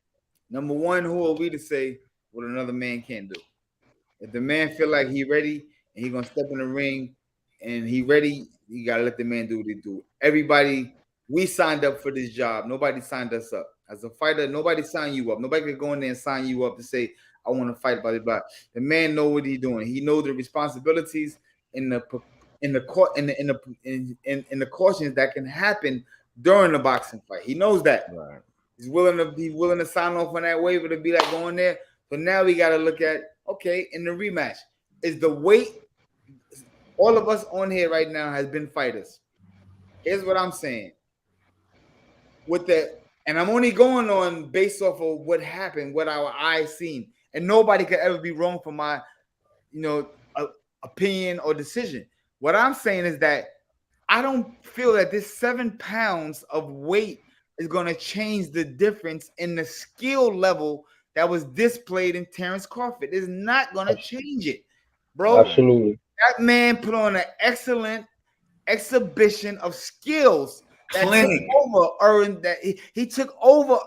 Number one, who are we to say what another man can't do? If the man feel like he ready and he gonna step in the ring and he ready, you gotta let the man do what he do. Everybody, we signed up for this job. Nobody signed us up. As a fighter, nobody signed you up. Nobody could go in there and sign you up to say, I want to fight, blah, blah, blah. The man know what he's doing. He knows the responsibilities in the cautions that can happen during the boxing fight. He knows that.
Right.
He's willing to sign off on that waiver to be like going there. So now we got to look at, okay, in the rematch, is the weight. All of us on here right now has been fighters. Here's what I'm saying. And I'm only going on based off of what happened, what our eyes seen, and nobody could ever be wrong for my, opinion or decision. What I'm saying is that I don't feel that this 7 pounds of weight is going to change the difference in the skill level that was displayed in Terrence Crawford. It's not going to change it, bro.
Absolutely.
That man put on an excellent exhibition of skills that
Clinic.
took over he took over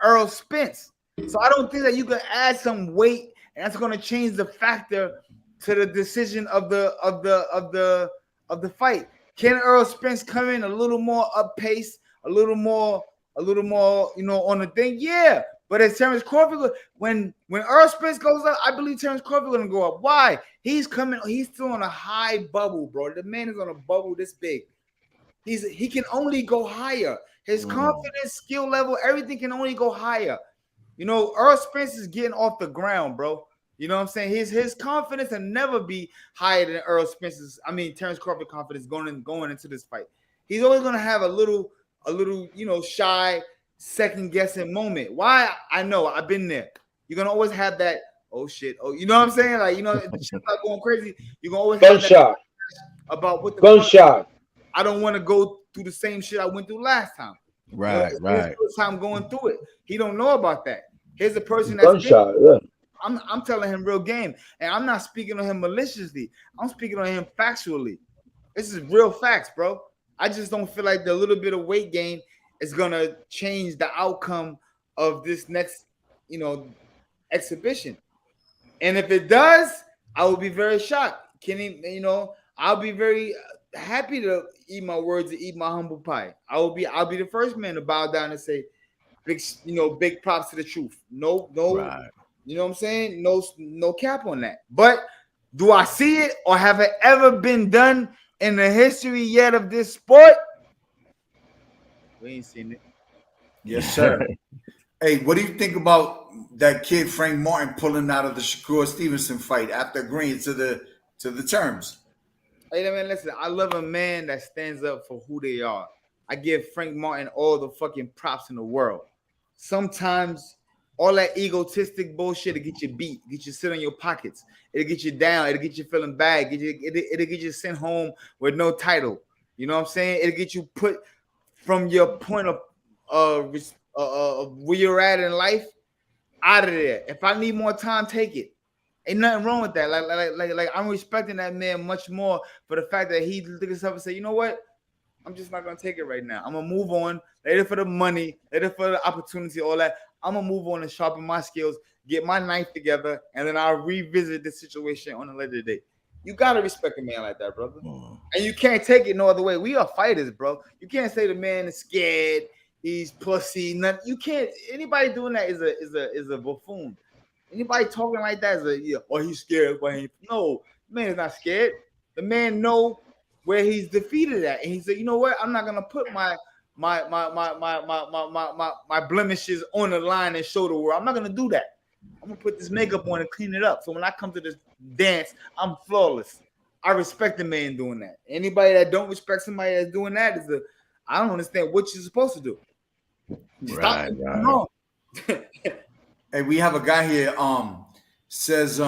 Earl Spence. So I don't think that you can add some weight and that's going to change the factor to the decision of the fight. Can Earl Spence come in a little more up pace, a little more, on the thing? Yeah. But as Terrence Crawford, when Earl Spence goes up, I believe Terrence Crawford going to go up. Why? He's still on a high bubble, bro. The man is on a bubble this big. He can only go higher. His confidence, skill level, everything can only go higher. Earl Spence is getting off the ground, bro. You know what I'm saying? His confidence will never be higher than Terrence Crawford confidence going into this fight. He's always going to have a little, shy, second guessing moment. Why? I know I've been there. You're going to always have that, oh shit. Oh, you know what I'm saying? Like, shit's not going crazy. You're going to always have that about what the
gunshot.
I don't want to go through the same shit I went through last time.
Right.
His first time going through it. He don't know about that. Here's a person that's
gunshot. Yeah.
I'm telling him real game, and I'm not speaking on him maliciously. I'm speaking on him factually. This is real facts, bro. I just don't feel like the little bit of weight gain is gonna change the outcome of this next, exhibition. And if it does, I will be very shocked. I'll be very happy to eat my words and eat my humble pie. I'll be the first man to bow down and say, big props to the truth. No. Right. You know what I'm saying? No cap on that. But do I see it or have it ever been done in the history yet of this sport? We ain't seen it.
Yes, sir. Hey, what do you think about that kid Frank Martin pulling out of the Shakur Stevenson fight after agreeing to the terms?
Hey, man, listen, I love a man that stands up for who they are. I give Frank Martin all the fucking props in the world. Sometimes all that egotistic bullshit, it'll get you beat, get you sit on your pockets. It'll get you down. It'll get you feeling bad. It'll get you sent home with no title. You know what I'm saying? It'll get you put from your point of where you're at in life out of there. If I need more time, take it. Ain't nothing wrong with that. Like I'm respecting that man much more for the fact that he looked at himself and said, you know what? I'm just not gonna take it right now. I'm gonna move on. Later for the money, later for the opportunity, all that. I'm gonna move on and sharpen my skills, get my knife together, and then I'll revisit the situation on a later date. You gotta respect a man like that, brother. And you can't take it no other way. We are fighters, bro. You can't say the man is scared, he's pussy. Nothing. You can't. Anybody doing that is a buffoon. Anybody talking like that is he's scared. No, the man is not scared. The man know where he's defeated at, and he said, you know what? I'm not gonna put my blemishes on the line and show the world. I'm not gonna do that. I'm gonna put this makeup on and clean it up. So when I come to this dance, I'm flawless. I respect the man doing that. Anybody that don't respect somebody that's doing that I don't understand what you're supposed to do. Stop it. Wrong.
Hey, we have a guy here. Says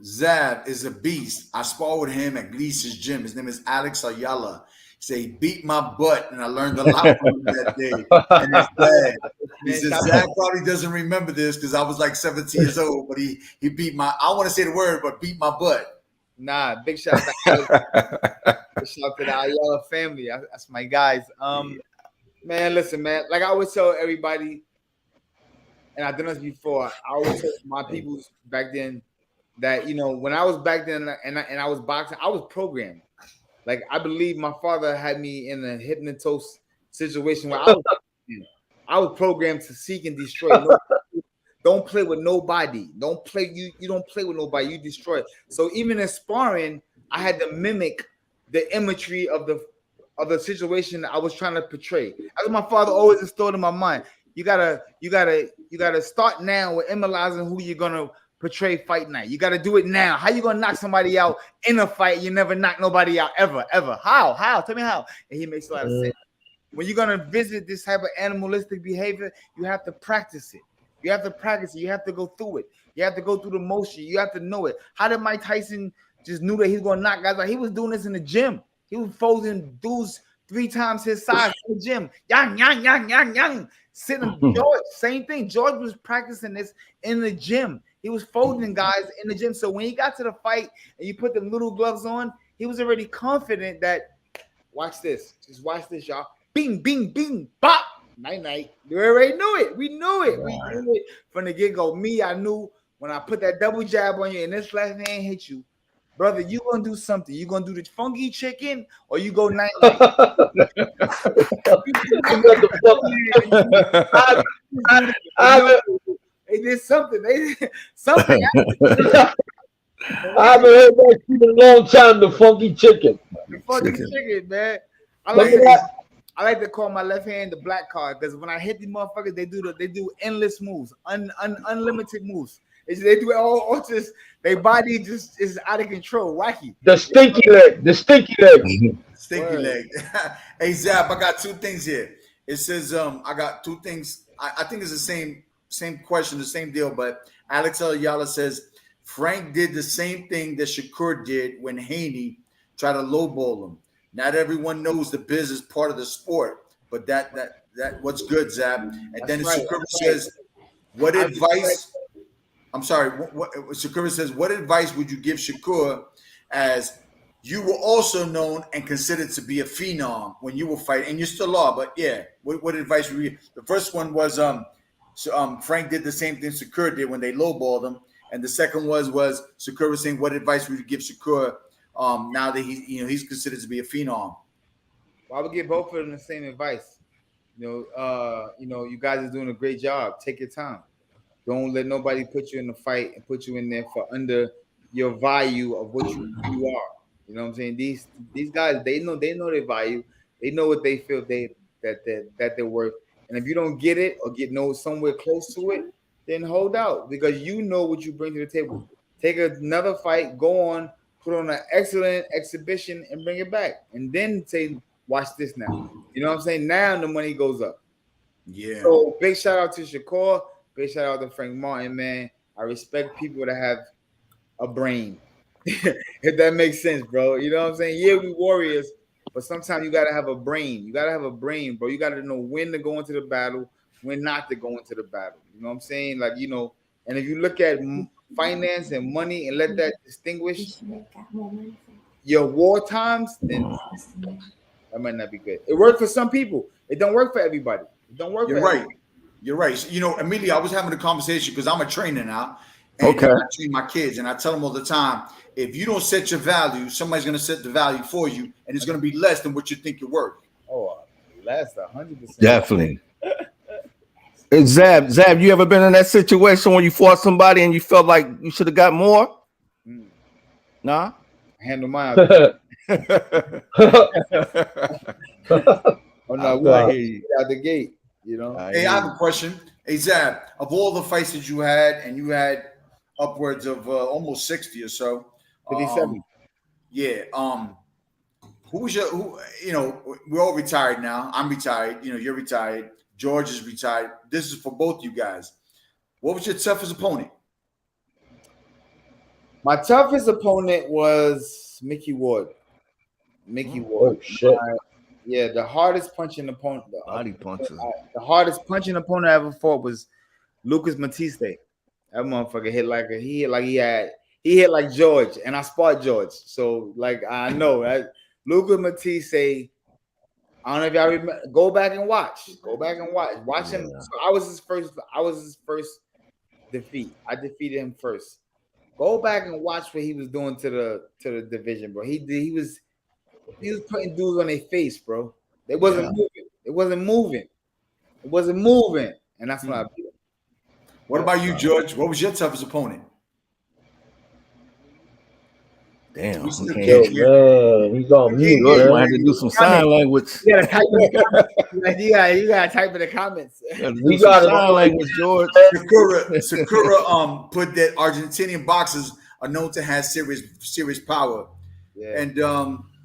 Zab is a beast. I sparred with him at Gleason's gym. His name is Alex Ayala. He said he beat my butt, and I learned a lot from him that day. And his dad. He says Zab probably doesn't remember this because I was like 17 years old, but he beat my. I want to say the word, but beat my butt.
Nah, big shout out to Alex. Big shout out to the Ayala family. That's my guys. Man, listen, man. Like I always tell everybody, and I've done this before. I always tell my people back then that when I was back then and I was boxing, I was programmed. Like I believe my father had me in a hypnosis situation where I was programmed to seek and destroy. Don't play with nobody. Don't play you don't play with nobody. You destroy. So even in sparring, I had to mimic the imagery of the situation I was trying to portray. As my father always instilled in my mind. You gotta start now with immortalizing who you're gonna portray fight night. You got to do it now. How you gonna knock somebody out in a fight? You never knock nobody out ever. How? Tell me how. And he makes a lot of sense. When you're gonna visit this type of animalistic behavior, you have to practice it. You have to practice it. You have to go through it. You have to go through the motion. You have to know it. How did Mike Tyson just knew that he's gonna knock guys out? He was doing this in the gym. He was folding dudes 3 times his size in the gym. Yang. Sitting George, same thing. George was practicing this in the gym. He was folding guys in the gym. So when he got to the fight and you put the little gloves on, he was already confident that, watch this. Just watch this, y'all. Bing, bing, bing, bop. Night. We already knew it. We knew it. We knew it from the get-go. I knew when I put that double jab on you and this left hand hit you, brother, you gonna do something. You gonna do the funky chicken or you go night. They did something. They did something.
I haven't heard that in a long time. The funky chicken.
The funky chicken, man. I like to call my left hand the black card because when I hit these motherfuckers, they do endless moves, unlimited moves. They do it all just their body just is out of control, wacky.
The stinky leg.
Stinky leg. Hey Zab, I got 2 things here. It says I got 2 things. I think it's the same question, the same deal. But Alex Ayala says Frank did the same thing that Shakur did when Haney tried to lowball him. Not everyone knows the business part of the sport, but that what's good, Zab. And then Shakur says, "What advice?" I'm sorry. What Shakur says, "What advice would you give Shakur as you were also known and considered to be a phenom when you were fighting, and you still are? But yeah, what advice would you?" The first one was Frank did the same thing Shakur did when they lowballed him, and the second was Shakur was saying, "What advice would you give Shakur?" Now that he's considered to be a phenom.
Well, I would give both of them the same advice. You guys are doing a great job. Take your time. Don't let nobody put you in the fight and put you in there for under your value of what you are. You know what I'm saying? These guys, they know their value. They know what they feel that they're worth. And if you don't get it or get somewhere close to it, then hold out because you know what you bring to the table. Take another fight, go on. Put on an excellent exhibition and bring it back. And then say, watch this now. You know what I'm saying? Now the money goes up.
Yeah.
So big shout out to Shakur. Big shout out to Frank Martin, man. I respect people that have a brain. If that makes sense, bro. You know what I'm saying? Yeah, we warriors, but sometimes you got to have a brain. You got to have a brain, bro. You got to know when to go into the battle, when not to go into the battle. You know what I'm saying? Like, and if you look at finance and money and let that distinguish your war times, then that might not be good. It worked for some people. It don't work for everybody. It don't work.
You're right. Immediately I was having a conversation because I'm a trainer now. And I train my kids, and I tell them all the time: if you don't set your value, somebody's going to set the value for you, and it's going to be less than what you think you're worth.
Oh, less 100%.
Definitely. Zab, you ever been in that situation when you fought somebody and you felt like you should have got more? Nah?
Handle mine. Oh no, we out the gate,
Hey, I have a question. Hey, Zab, of all the fights that you had, and you had upwards of almost 60 or so.
57.
Yeah. We're all retired now. I'm retired. You're retired. George is retired. This is for both you guys. What was your toughest opponent?
My toughest opponent was Mickey Ward.
Oh shit!
The hardest punching opponent.
The
hardest punching opponent I ever fought was Lucas Matiste. That motherfucker hit he hit like George, and I sparred George. So I know that Lucas Matiste. I don't know if y'all remember. Go back and watch. Watch him. So I was his first defeat. I defeated him first. Go back and watch what he was doing to the division, bro. He was putting dudes on their face, bro. They wasn't moving. It wasn't moving. And that's what I beat him.
What about you, George? What was your toughest opponent?
Damn.
We still
Okay.
Yo,
can't hear.
man, he's on mute,
George
man.
might have to do some sign language.
You gotta type in the comments. You gotta type in the comments.
You gotta do
We
some
got it.
sign language, George.
Sakura put that Argentinian boxers are known to have serious power.
Yeah.
And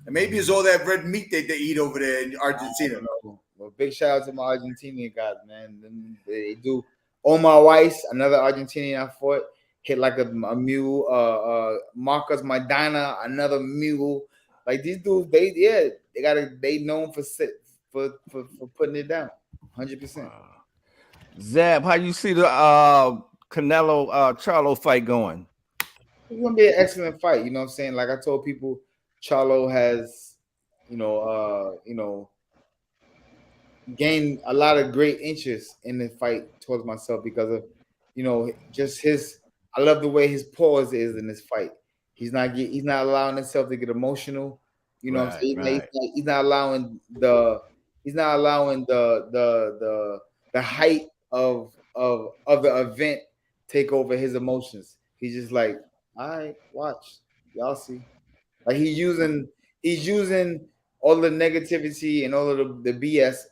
maybe it's all that red meat that they eat over there in Argentina.
Well, big shout out to my Argentinian guys, man. They do. Omar Weiss, another Argentinian I fought, hit like a mule. Marcus Maidana, another mule. Like these dudes, they known for putting it down, 100%.
Zab, how you see the Canelo Charlo fight going?
It's gonna be an excellent fight. You know what I'm saying? Like I told people, Charlo has, gained a lot of great interest in the fight towards myself because of, just his. I love the way his pause is in this fight. He's not allowing himself to get emotional. You know what I'm saying?
Right.
He's not allowing the height of the event take over his emotions. He's just like, all right, watch, y'all see. Like he's using all the negativity and all of the BS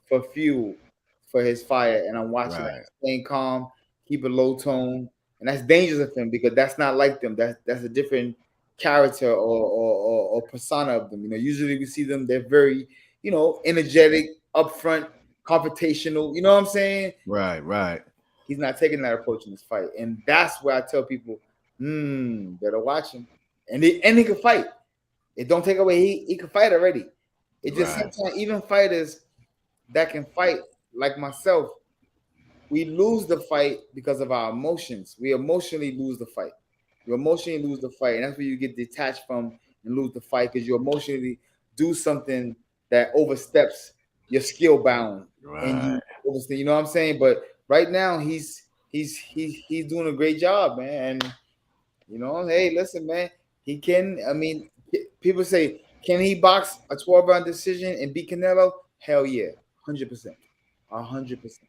for fuel for his fire, and I'm watching it, staying calm, keep a low tone, and that's dangerous of him because that's not like them. That's a different character or persona of them. Usually we see them, they're very, energetic, upfront, confrontational. You know what I'm saying?
Right.
He's not taking that approach in this fight, and that's where I tell people, better watch him. And he can fight. It don't take away he can fight already. It just sometimes even fighters that can fight like myself, we lose the fight because of our emotions. We emotionally lose the fight. You emotionally lose the fight, and that's where you get detached from and lose the fight because you emotionally do something that oversteps your skill bound. And you know what I'm saying? But right now he's doing a great job, man. And hey, listen, man, he can. I mean, people say, can he box a 12-round decision and beat Canelo? Hell yeah, 100%, 100%.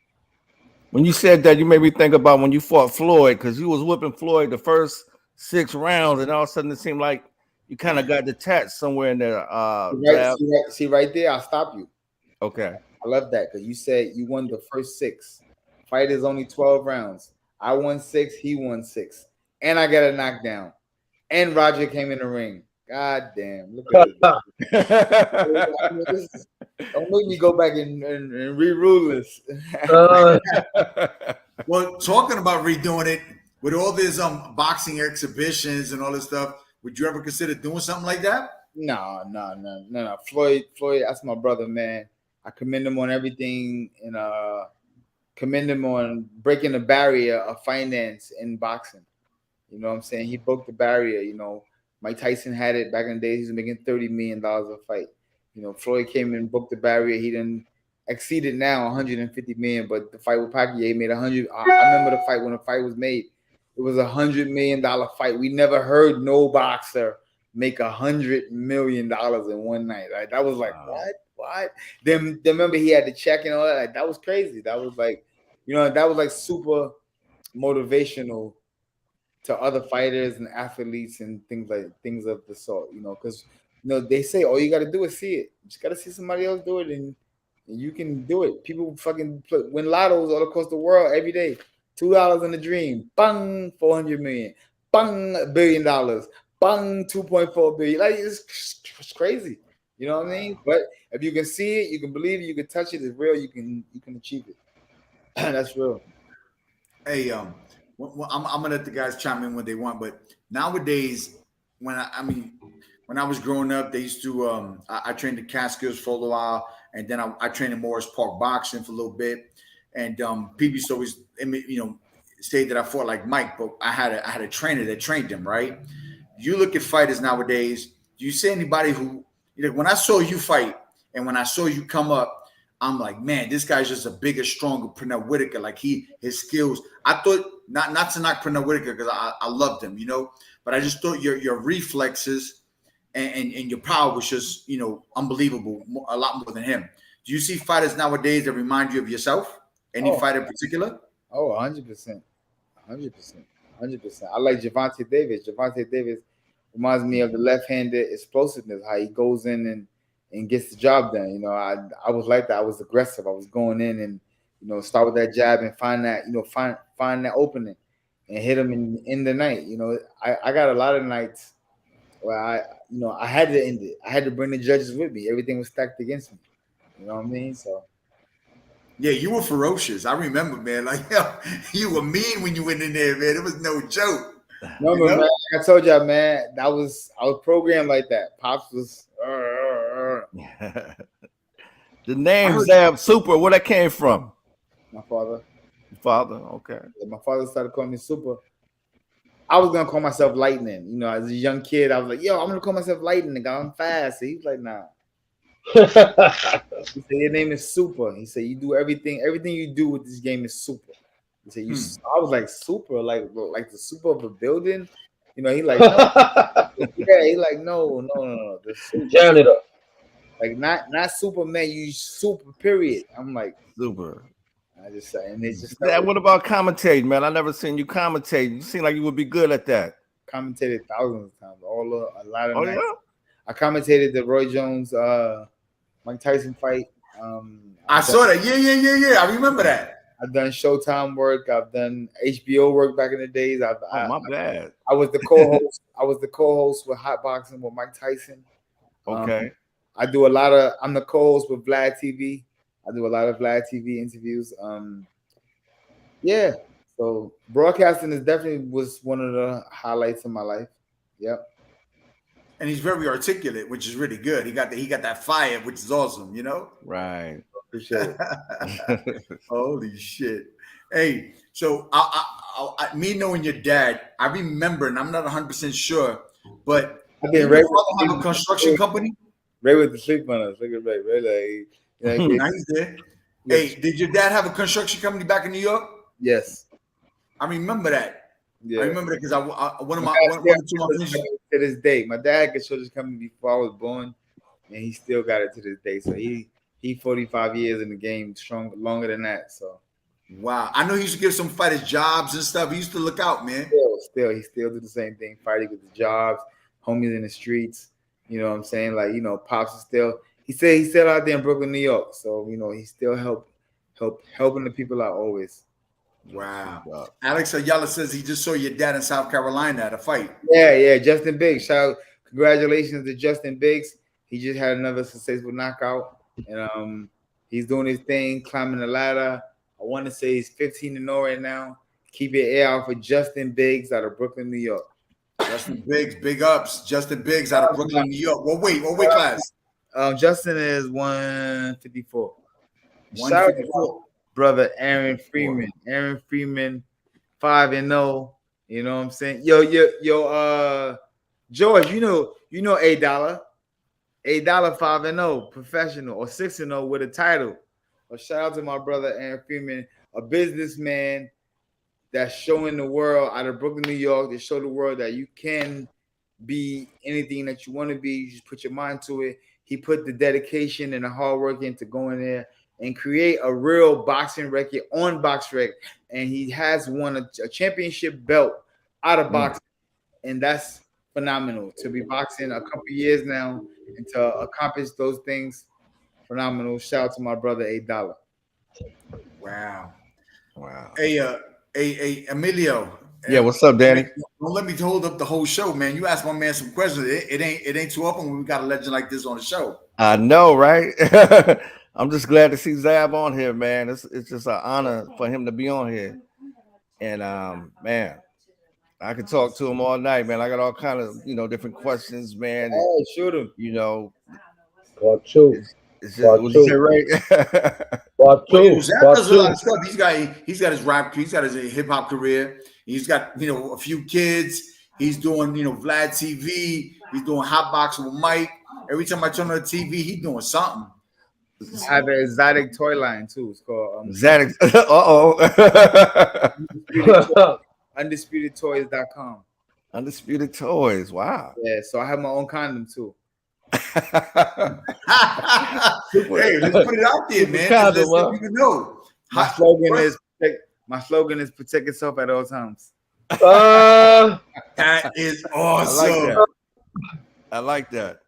When you said that, you made me think about when you fought Floyd, because you was whipping Floyd the first 6 rounds, and all of a sudden it seemed like you kind of got detached somewhere in there.
See right there, I'll stop you.
Okay.
I love that because you said you won the first 6. Fight is only 12 rounds. I won 6, he won 6, and I got a knockdown. And Roger came in the ring. God damn! Look at this. Don't make me go back and re-rule this.
Well, talking about redoing it with all these boxing exhibitions and all this stuff, would you ever consider doing something like that?
No. Floyd, that's my brother, man. I commend him on everything and commend him on breaking the barrier of finance in boxing. You know what I'm saying? He broke the barrier. Mike Tyson had it back in the days. He was making $30 million a fight. Floyd came and broke the barrier. He done exceeded now 150 million. But the fight with Pacquiao, he made 100. I remember the fight when the fight was made. It was $100 million fight. We never heard no boxer make $100 million in one night. Like that was like what? Then remember he had the check and all that. Like that was crazy. That was like, that was like super motivational to other fighters and athletes and things of the sort, because they say all you got to do is see it. You just got to see somebody else do it, and you can do it. People fucking win lottos all across the world every day. $2 in a dream, bang, 400 million, bang, $1 billion, bang, 2.4 billion. Like it's crazy. You know what I mean? But if you can see it, you can believe it, you can touch it. It's real. You can achieve it. That's real.
Hey, I'm gonna let the guys chime in when they want, but nowadays, when I was growing up, they used to I trained at Catskills for a little while, and then I trained in Morris Park boxing for a little bit, and people used to always say that I fought like Mike, but I had a trainer that trained him. Right? You look at fighters nowadays. Do you see anybody who when I saw you fight and when I saw you come up? I'm like, man, this guy's just a bigger, stronger Pernell Whitaker. Like his skills. I thought not to knock Pernell Whitaker because I loved him, but I just thought your reflexes and your power was just, unbelievable, a lot more than him. Do you see fighters nowadays that remind you of yourself? Any fighter in particular?
Oh, 100%, 100%. I like Gervonta Davis. Gervonta Davis reminds me of the left-handed explosiveness, how he goes in and gets the job done. You know, I was like that. I was aggressive. I was going in and, you know, start with that jab and find that, you know, find that opening and hit him in the night. You know, I got a lot of nights where I had to end it. I had to bring the judges with me. Everything was stacked against me. You know what I mean? So.
Yeah, you were ferocious. I remember, man. Like, yo, you were mean when you went in there, man. It was no joke.
No, man, I told y'all, man, I was programmed like that. Pops was.
The name Zab Super, where that came from?
My father.
Your father, okay.
Yeah, my father started calling me Super. I was gonna call myself Lightning. You know, as a young kid, I was like, "Yo, I'm gonna call myself Lightning. I'm fast." He was like, "Nah." He said, "Your name is Super." He said, "You do everything you do with this game is super." He said, I was like, "Super, like the super of a building." You know, he like, no. Yeah, he like, no. The super.
Janitor.
Like not Superman, you super period. I'm like,
Super.
I just say, and it's just
what about commentating, man? I never seen you commentate. You seem like you would be good at that.
Commentated thousands of times, a lot of nights.
Yeah?
I commentated the Roy Jones Mike Tyson fight.
I saw that. Yeah. I remember that.
I've done Showtime work. I've done HBO work back in the days.
My bad.
I was the co-host. I was the co-host with Hot Boxing with Mike Tyson.
Okay.
I'm the co-host with Vlad TV. I do a lot of Vlad TV interviews. Yeah. So broadcasting was one of the highlights of my life. Yep.
And he's very articulate, which is really good. He got that fire, which is awesome, you know?
Right.
Appreciate it.
Holy shit. Hey, so me knowing your dad, I remember, and I'm not 100% sure, but
I've
did
been
your father have a construction company?
Ray with the sleep on us. Look at Ray. Ray like,
Nice there. Hey, did your dad have a construction company back in New York?
Yes.
I remember that.
Yeah.
I remember that because one of my friends
to this day. My dad could show this company before I was born, and he still got it to this day. So he 45 years in the game, longer than that. So
wow, I know he used to give some fighters jobs and stuff. He used to look out, man.
He still do the same thing, fighting with the jobs, homies in the streets. You know what I'm saying? Like, you know, Pops is still. He said he's still out there in Brooklyn, New York. So, you know, he still helping the people out always.
Wow. Alex Ayala says he just saw your dad in South Carolina at a fight.
Yeah. Justin Biggs. Congratulations to Justin Biggs. He just had another successful knockout. And he's doing his thing, climbing the ladder. I want to say he's 15-0 right now. Keep your ear out for Justin Biggs out of Brooklyn, New York.
Justin Biggs, big ups. Justin Biggs out of Brooklyn, New York. What weight class?
Justin is 154.
154.
Brother Aaron Freeman. Aaron Freeman, 5-0. You know what I'm saying? Yo, George, you know $8. $8 5-0, professional, or 6-0 with a title. Well, shout out to my brother Aaron Freeman, a businessman that's showing the world out of Brooklyn, New York, to show the world that you can be anything that you want to be. You just put your mind to it. He put the dedication and the hard work into going there and create a real boxing record on BoxRec. And he has won a championship belt out of boxing. And that's phenomenal to be boxing a couple years now and to accomplish those things. Phenomenal. Shout out to my brother $8.
Wow. Hey, Emilio.
Yeah, what's up, Danny?
Don't let me hold up the whole show, man. You ask my man some questions. It ain't too often when we got a legend like this on the show.
I know, right? I'm just glad to see Zab on here, man. It's just an honor for him to be on here. And man, I could talk to him all night, man. I got all kind of different questions, man.
Oh, shoot him.
Part two.
It's just, was it right?
Part two.
Zab does a lot of stuff. He's got his rap. He's got his hip hop career. He's got a few kids. He's doing Vlad TV. He's doing hot boxing with Mike. Every time I turn on the TV, he's doing something.
I have an exotic toy line too. It's called
exotic.
UndisputedToys.com.
Undisputed Toys. Wow.
Yeah, so I have my own condom too.
Hey, let's put it out there, man. Let's even know.
My slogan is protect yourself at all times.
That is awesome.
I like that.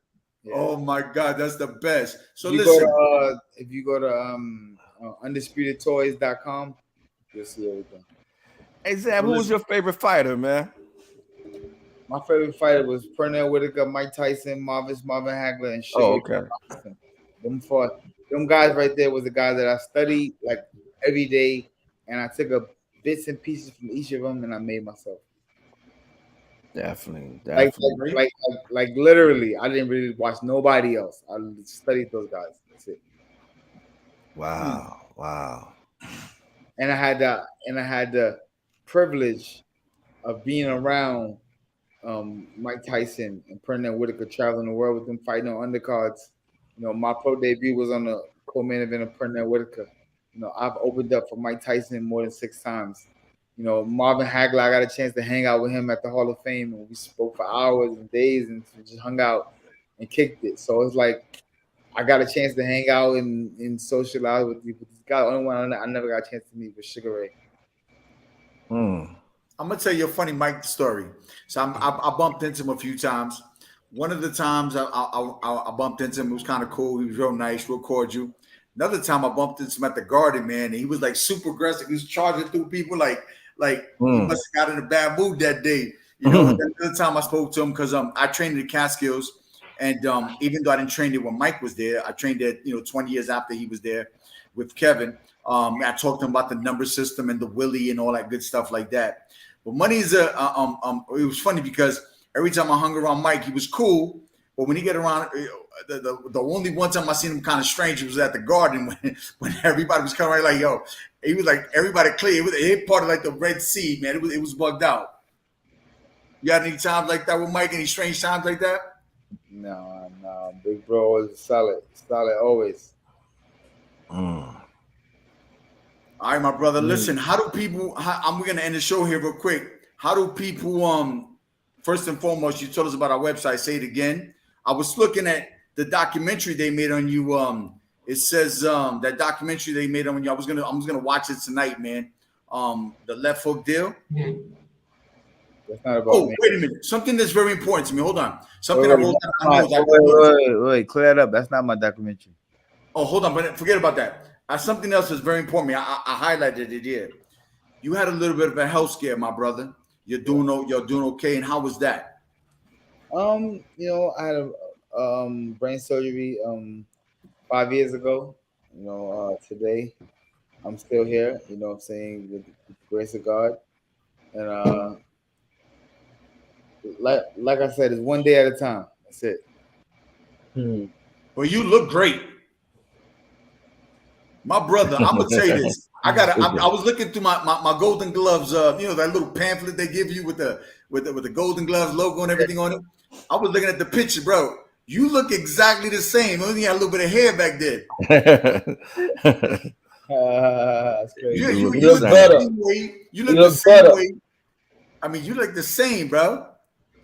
Yeah.
Oh my God, that's the best. So
if you go to undisputedtoys.com, you'll see everything.
Hey Zab, who was your favorite fighter, man?
My favorite fighter was Pernell Whitaker, Mike Tyson, Marvin Hagler, and Sugar.
Oh, okay.
Them guys right there was the guys that I studied like every day, and I took a bits and pieces from each of them, and I made myself.
Definitely.
Like literally, I didn't really watch nobody else. I studied those guys. That's it.
Wow.
And I had the privilege of being around Mike Tyson and Pernell Whitaker, traveling the world with them, fighting on undercards. You know, my pro debut was on the co-main event of Pernell Whitaker. You know, I've opened up for Mike Tyson more than 6 times. You know, Marvin Hagler, I got a chance to hang out with him at the Hall of Fame, and we spoke for hours and days and just hung out and kicked it. So it's like I got a chance to hang out and socialize with this guy. The only one I never got a chance to meet was Sugar Ray.
I'm gonna tell you a funny Mike story. So I bumped into him a few times. One of the times I bumped into him, it was kind of cool. He was real nice, real cordial. Another time I bumped into him at the Garden, man, and he was like super aggressive. He was charging through people like he must have got in a bad mood that day. You know, another time I spoke to him because I trained in the Catskills, and even though I didn't train there when Mike was there, I trained there 20 years after he was there with Kevin. I talked to him about the number system and the Willie and all that good stuff like that. But Money's it was funny because every time I hung around Mike, he was cool. But when he get around, the only one time I seen him kind of strange was at the Garden when everybody was coming like, yo, he was like everybody clear. It was part of like the Red Sea, man. It was bugged out. You had any times like that with Mike? Any strange times like that?
No, big bro was solid always.
All right, my brother. Listen, how do people? We're gonna end the show here real quick. How do people? First and foremost, you told us about our website. Say it again. I was looking at the documentary they made on you. It says that documentary they made on you. I'm just gonna watch it tonight, man. The Left Hook deal.
That's not about me.
Wait a minute. Something that's very important to me. Hold on. Something
wait,
I wrote down.
Wait, clear it up. That's not my documentary.
Oh, hold on, but forget about that. Something else is very important to me. I highlighted it here. You had a little bit of a health scare, my brother. You're doing okay. And how was that?
I had a brain surgery 5 years ago. Today I'm still here. You know what I'm saying, with the grace of God. And like I said, it's one day at a time. That's it.
Well, you look great. My brother, I'm gonna tell you this. I was looking through my Golden Gloves, that little pamphlet they give you with the Golden Gloves logo and everything on it. I was looking at the picture, bro. You look exactly the same. Only had a little bit of hair back there.
That's crazy.
You look better. You look the same way. I mean, you look the same, bro.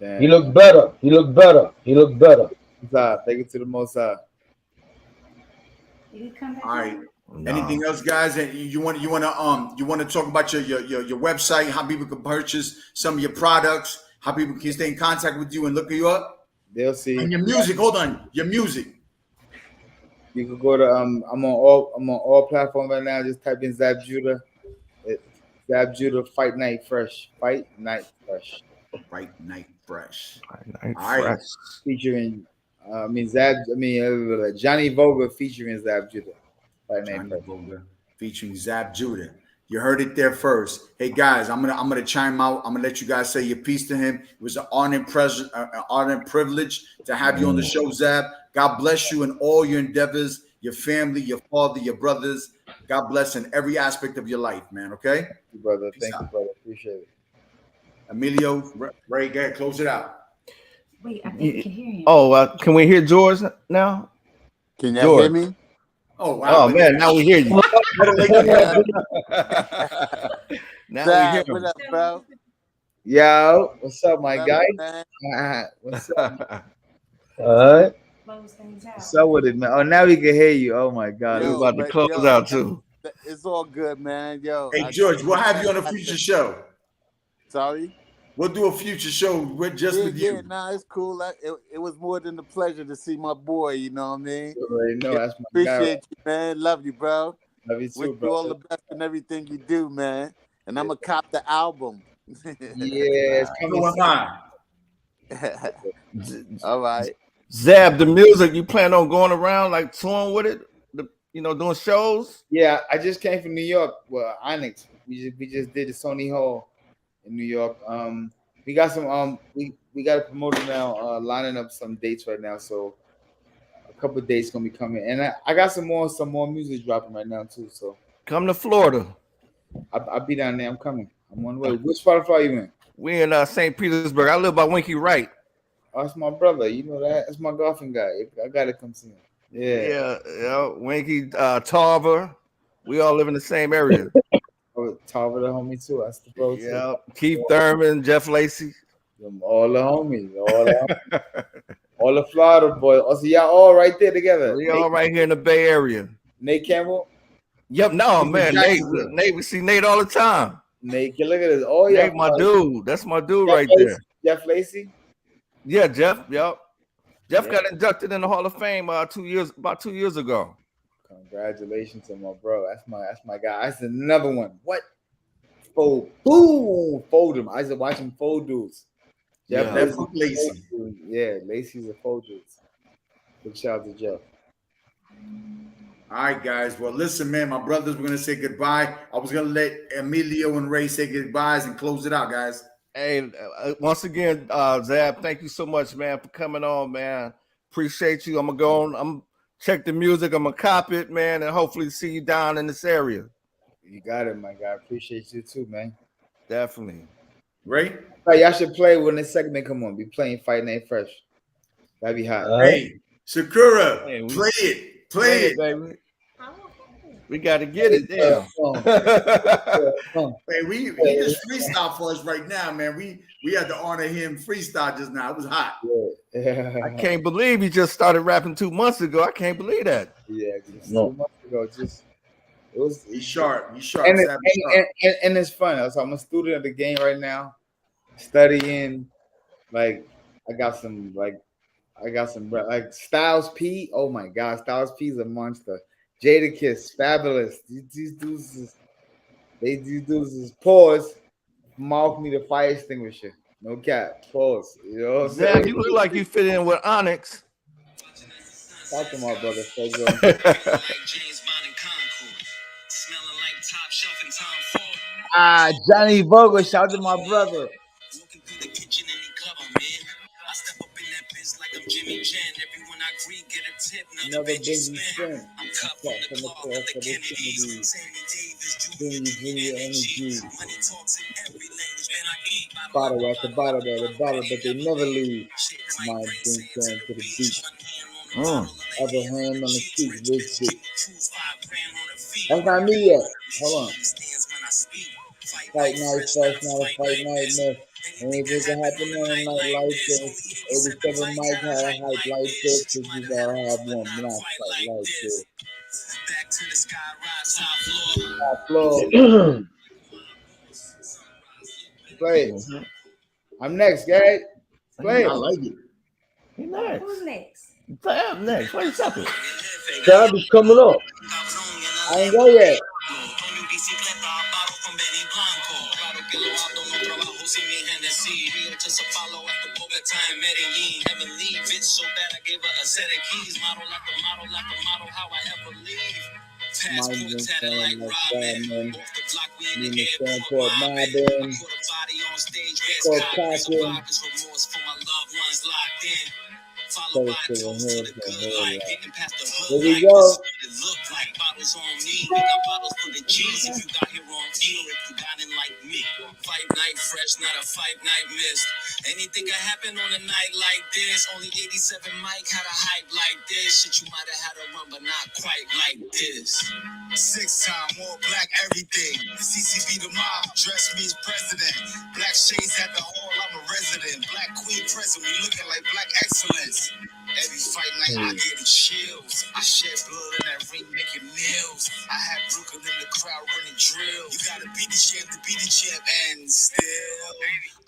Damn.
He look better. He look better.
Take it to the Most High.
All right. No. Anything else, guys? That you want to talk about your website, how people can purchase some of your products, how people can stay in contact with you and look you up?
They'll see.
And your music. Hold on, your music.
You can go to I'm on all platforms right now. Just type in Zab Judah. Zab Judah Fight Night Fresh. Fight Night Fresh.
All right.
Featuring Johnny Vogel featuring Zab Judah.
Featuring Zab Judah. You heard it there first. Hey guys, I'm gonna chime out. I'm gonna let you guys say your piece to him. It was an honor and privilege to have you on the show, Zab. God bless you in all your endeavors, your family, your father, your brothers. God bless in every aspect of your life, man. Okay,
thank you, brother. Thank you, brother. Appreciate it.
Emilio, Ray, go ahead, close it out.
Wait, I think we can hear him.
Oh, can we hear George now?
Can you hear me?
Oh wow!
Oh man, now we hear you. Now
Zab,
we hear
what up, bro?
Yo, what's up, my guy? What's up?
All right.
What's up with it, man? Oh, now we can hear you. Oh my God,
we're about to close out too.
It's all good, man. Yo,
hey George, we'll have you on a future show.
Sorry.
We'll do a future show with you.
Yeah, nah, it's cool. It was more than a pleasure to see my boy. You know what I mean?
No, that's my
Appreciate you, man. Love you, bro.
Love you too,
Wish you all the best in everything you do, man. And I'm gonna cop the album.
Yeah, it's coming.
So am I.
All right.
Zab, the music, you plan on going around like touring with it? Doing shows?
Yeah, I just came from New York. Well, Onyx. We just did the Sony Hall in New York. We got some we got a promoter now lining up some dates right now. So a couple of dates gonna be coming, and I got some more music dropping right now too. So
come to Florida.
I'll be down there. I'm coming. I'm on the way. Which Spotify are you in?
We in St. Petersburg. I live by Winky Wright.
Oh, that's my brother. You know that? That's my golfing guy. I gotta come see him.
Yeah. Winky, Tarver. We all live in the same area.
Tarver, the homie too. That's the bro.
Yeah. Keith Thurman, Jeff Lacey.
All the homies. All the Florida boys. Also, y'all all right there together.
We all right here in the Bay Area.
Nate Campbell.
Yep. No, man. Nate. We see Nate all the time.
Nate, look at this. Oh yeah,
Nate, my dude. That's my dude
Jeff
right
Lacey.
there.
Jeff Lacey.
Yeah, Jeff. Yep. Jeff got inducted in the Hall of Fame about 2 years ago.
Congratulations to my bro. That's my guy. That's another one. What? Fold him. I used to watch him fold dudes. Jeff
Lacey.
Yeah, Lacey's a fold dudes. Big shout out to Jeff.
All right, guys. Well, listen, man, my brothers, we're gonna say goodbye. I was gonna let Emilio and Ray say goodbyes and close it out, guys.
Hey, once again, Zab, thank you so much, man, for coming on, man. Appreciate you. I'm gonna go on. I'm check the music. I'm gonna cop it, man, and hopefully see you down in this area.
You got it, my guy. Appreciate you too, man.
Definitely.
Ray?
Hey, y'all should play when this segment come on. Be playing Fight Night Fresh. That'd be hot.
Hey, Sakura, play it. Play it,
baby. We got to get it there.
Hey, he just freestyle for us right now, man. We had to honor him freestyle just now. It was hot.
Yeah.
I can't believe he just started rapping 2 months ago. I can't believe that.
Yeah, 2 months ago.
He's sharp. He's sharp.
And it's fun. So I'm a student of the game right now, studying. Like I got some Styles P. Oh my God, Styles P is a monster. Jadakiss, fabulous. These dudes is pause. Mouth me the fire extinguisher. No cap. Pause. You know what I'm saying?
You look like you fit in with Onyx.
Talk to my brother. Johnny Vogel, shout out to my brother. Another busy friend. Bottle after bottle, but they never leave. My drink turn to the beach. Other hand on the cheek, rich dick. That's not me yet. Hold on. Fight night fresh, not a fight night miss. Anything can happen on a night like this. 87 might have a hype like this. Cause you gotta have one, not fight like this. Back to the sky, rise high floor. Play it. I'm next, guys. Play it.
I like it.
Who's next?
Who's next?
Zab next. Wait a second.
Zab is coming up.
I ain't go yet. Here we go.
Fight night fresh, not a fight night missed. Anything can happen on a night like this. Only 87 Mike had a hype like this. Shit, you might have had a run, but not quite like this. 6-time, all black, everything. CCB the mob, dress me as president. Black shades at the hall, I'm a resident. Black queen present, we looking like black excellence. Every fight night I get the chills. I shed blood in that that ring making meals. I had Brooklyn in the crowd running drill. You gotta beat the champ to be the champ, and still,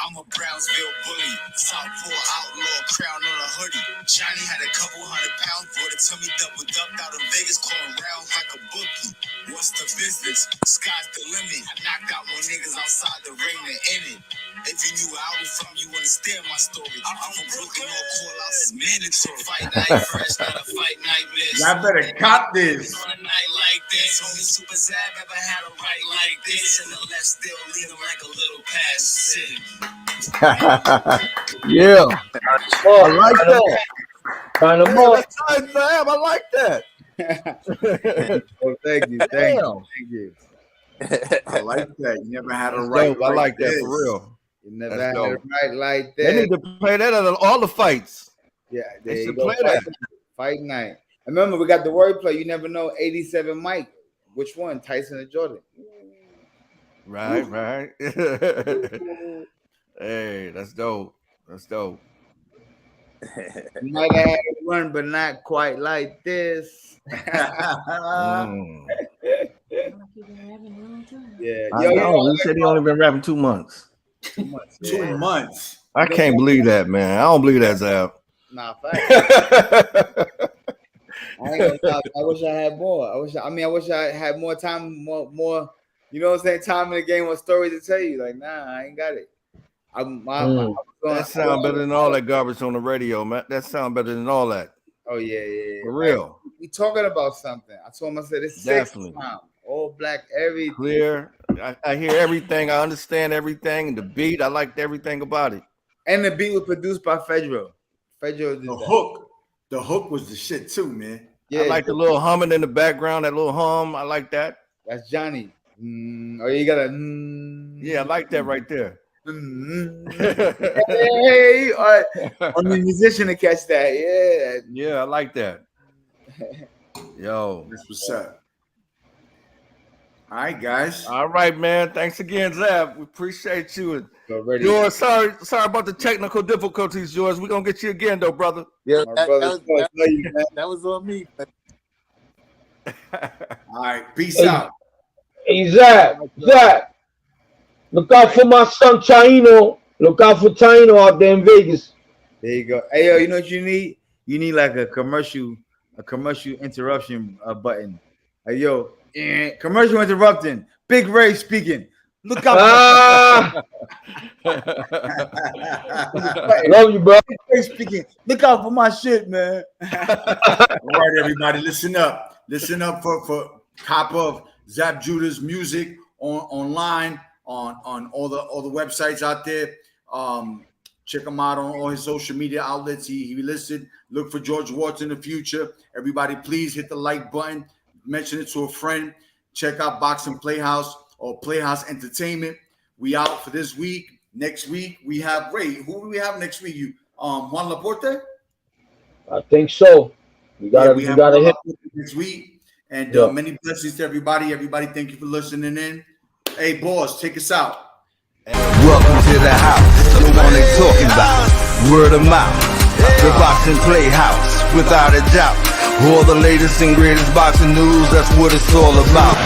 I'm a Brownsville bully. Southpaw outlaw, crown on a hoodie. Johnny had a couple 100 pounds, boy, to tell me doubled up out in Vegas, calling rounds like a bookie. What's the business? Sky's the limit. I knocked out more niggas outside the ring than in it. If you knew where I was from, you understand my story. I'm from Brooklyn, all call-outs is mandatory. Fight night fresh, not a fight night miss.
Y'all better cop this.
On a night like this, only Super Zab ever had a right like this, and the left still leaning like a little past sin.
Yeah, I like that.
Kind of
Yeah,
more.
that's nice, Zab. I like that.
Oh, thank you.
I like that. You never had a
That's
right.
dope. I like that
this.
for real.
You never
That's
had it
dope.
right like
They
that.
need to play that at all the fights.
Yeah, there
They
you
should
go.
play that.
Fight night. I remember we got the wordplay. You never know. 87 Mike. Which one? Tyson or Jordan?
Right. Hey, that's dope. That's dope.
You might have had a run, but not quite like this.
Mm.
Yeah.
I know. He said he only been rapping 2 months.
2 months.
2 months.
I can't believe that, man. I don't believe that, Zab.
Nah, fact. I ain't gonna lie. I wish I had more. I wish I had more time, more. You know what I'm saying? Time in the game with stories to tell you. Like, nah, I ain't got it.
That sound better than all that garbage on the radio, man. That sound better than all that.
Oh yeah.
For real.
We talking about something. I told him, I said, it's
Definitely.
time. All black, everything.
Clear. I hear everything. I understand everything. And the beat, I liked everything about it.
And the beat was produced by Fedro. Fedro did
The
that.
hook. The hook was the shit too, man.
Yeah,
I like the little humming in the background, that little hum. I like that.
that's Johnny. Or you got a
Yeah, I like that right there.
Hey, on the musician to catch that. Yeah.
Yeah, I like that. Yo.
That's what's up. All right, guys.
All right, man. Thanks again, Zab. We appreciate you.
Already.
George, sorry about the technical difficulties, George. We're gonna get you again though, brother.
Yeah,
My brother,
that was on me.
All right. Peace
Hey.
out.
Hey, Zab. Look out for my son Taino. Look out for Taino out there in Vegas.
There you go. Hey, yo, you know what you need? You need like a commercial interruption button. Hey, yo, commercial interrupting. Big Ray speaking. Look out.
Love you, bro.
Big Ray speaking. Look out for my shit, man.
All right, everybody, listen up. Listen up for cop of Zab Judah's music online on all the websites out there. Check him out on all his social media outlets. He listed. Look for George Watts in the future. Everybody, please hit the like button. Mention it to a friend. Check out Boxing PlayHouse or PlayHouse Entertainment. We out for this week. Next week we have Ray. Who do we have next week? You Juan Laporte?
I think so. We gotta
have
hit.
Juan Laporte next week. And many blessings to everybody. Everybody, thank you for listening in. Hey, boss, take us out.
Welcome to the house, the one they talking about. Word of mouth, the Boxing Playhouse, without a doubt. All the latest and greatest boxing news, that's what it's all about.